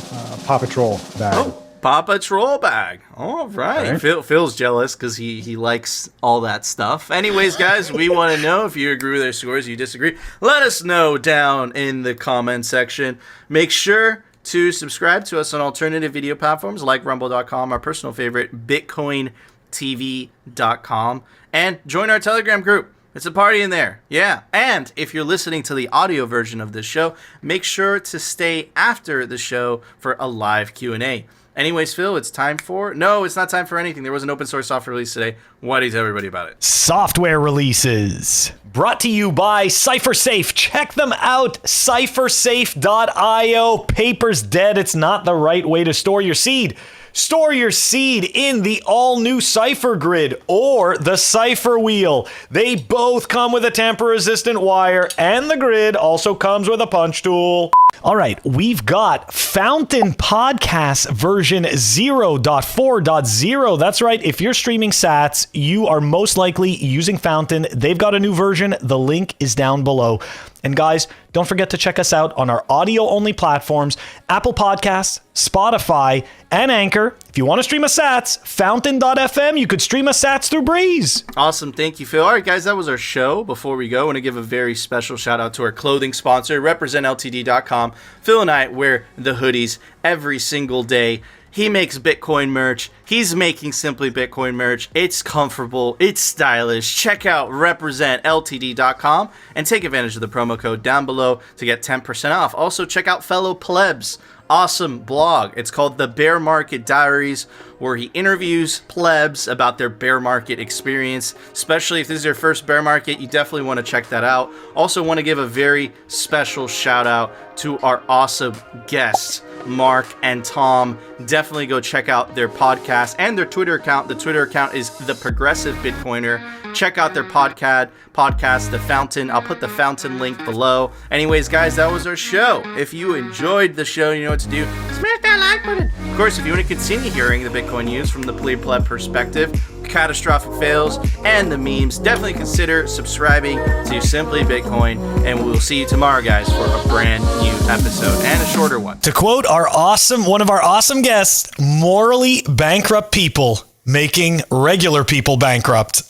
Paw Patrol bag.
Oh, Paw Patrol bag. All right. Phil's jealous because he likes all that stuff. Anyways, guys, we want to know if you agree with our scores, you disagree. Let us know down in the comment section. Make sure to subscribe to us on alternative video platforms like rumble.com, our personal favorite, Bitcoin tv.com, and join our Telegram group. It's a party in there. Yeah. And if you're listening to the audio version of this show, make sure to stay after the show for a live Q&A. Anyways, Phil, it's time for... No, it's not time for anything. There was an open source software release today. Why do you tell everybody about it?
Software releases. Brought to you by CipherSafe. Check them out. CipherSafe.io. Paper's dead. It's not the right way to store your seed. Store your seed in the all-new Cypher Grid or the Cypher Wheel. They both come with a tamper-resistant wire, and the grid also comes with a punch tool. All right, we've got Fountain Podcast version 0.4.0. That's right, if you're streaming sats, you are most likely using Fountain. They've got a new version. The link is down below. And guys, don't forget to check us out on our audio-only platforms, Apple Podcasts, Spotify, and Anchor. If you want to stream a sats, fountain.fm, you could stream a sats through Breeze.
Awesome. Thank you, Phil. All right, guys, that was our show. Before we go, I want to give a very special shout out to our clothing sponsor, representltd.com. Phil and I wear the hoodies every single day. He makes Bitcoin merch. He's making Simply Bitcoin merch. It's comfortable. It's stylish. Check out representltd.com and take advantage of the promo code down below to get 10% off. Also, check out Fellow Plebs' awesome blog. It's called The Bear Market Diaries, where he interviews plebs about their bear market experience. Especially if this is your first bear market, you definitely want to check that out. Also want to give a very special shout out to our awesome guests, Mark and Tom. Definitely go check out their podcast and their Twitter account. The Twitter account is The Progressive Bitcoiner. Check out their podcast, The Fountain. I'll put the Fountain link below. Anyways, guys, that was our show. If you enjoyed the show, you know what to do. Smash that like button. Of course, if you want to continue hearing the Bitcoin news from the pleb perspective, catastrophic fails, and the memes, definitely consider subscribing to Simply Bitcoin, and we will see you tomorrow, guys, for a brand new episode and a shorter one.
To quote one of our awesome guests, morally bankrupt people making regular people bankrupt.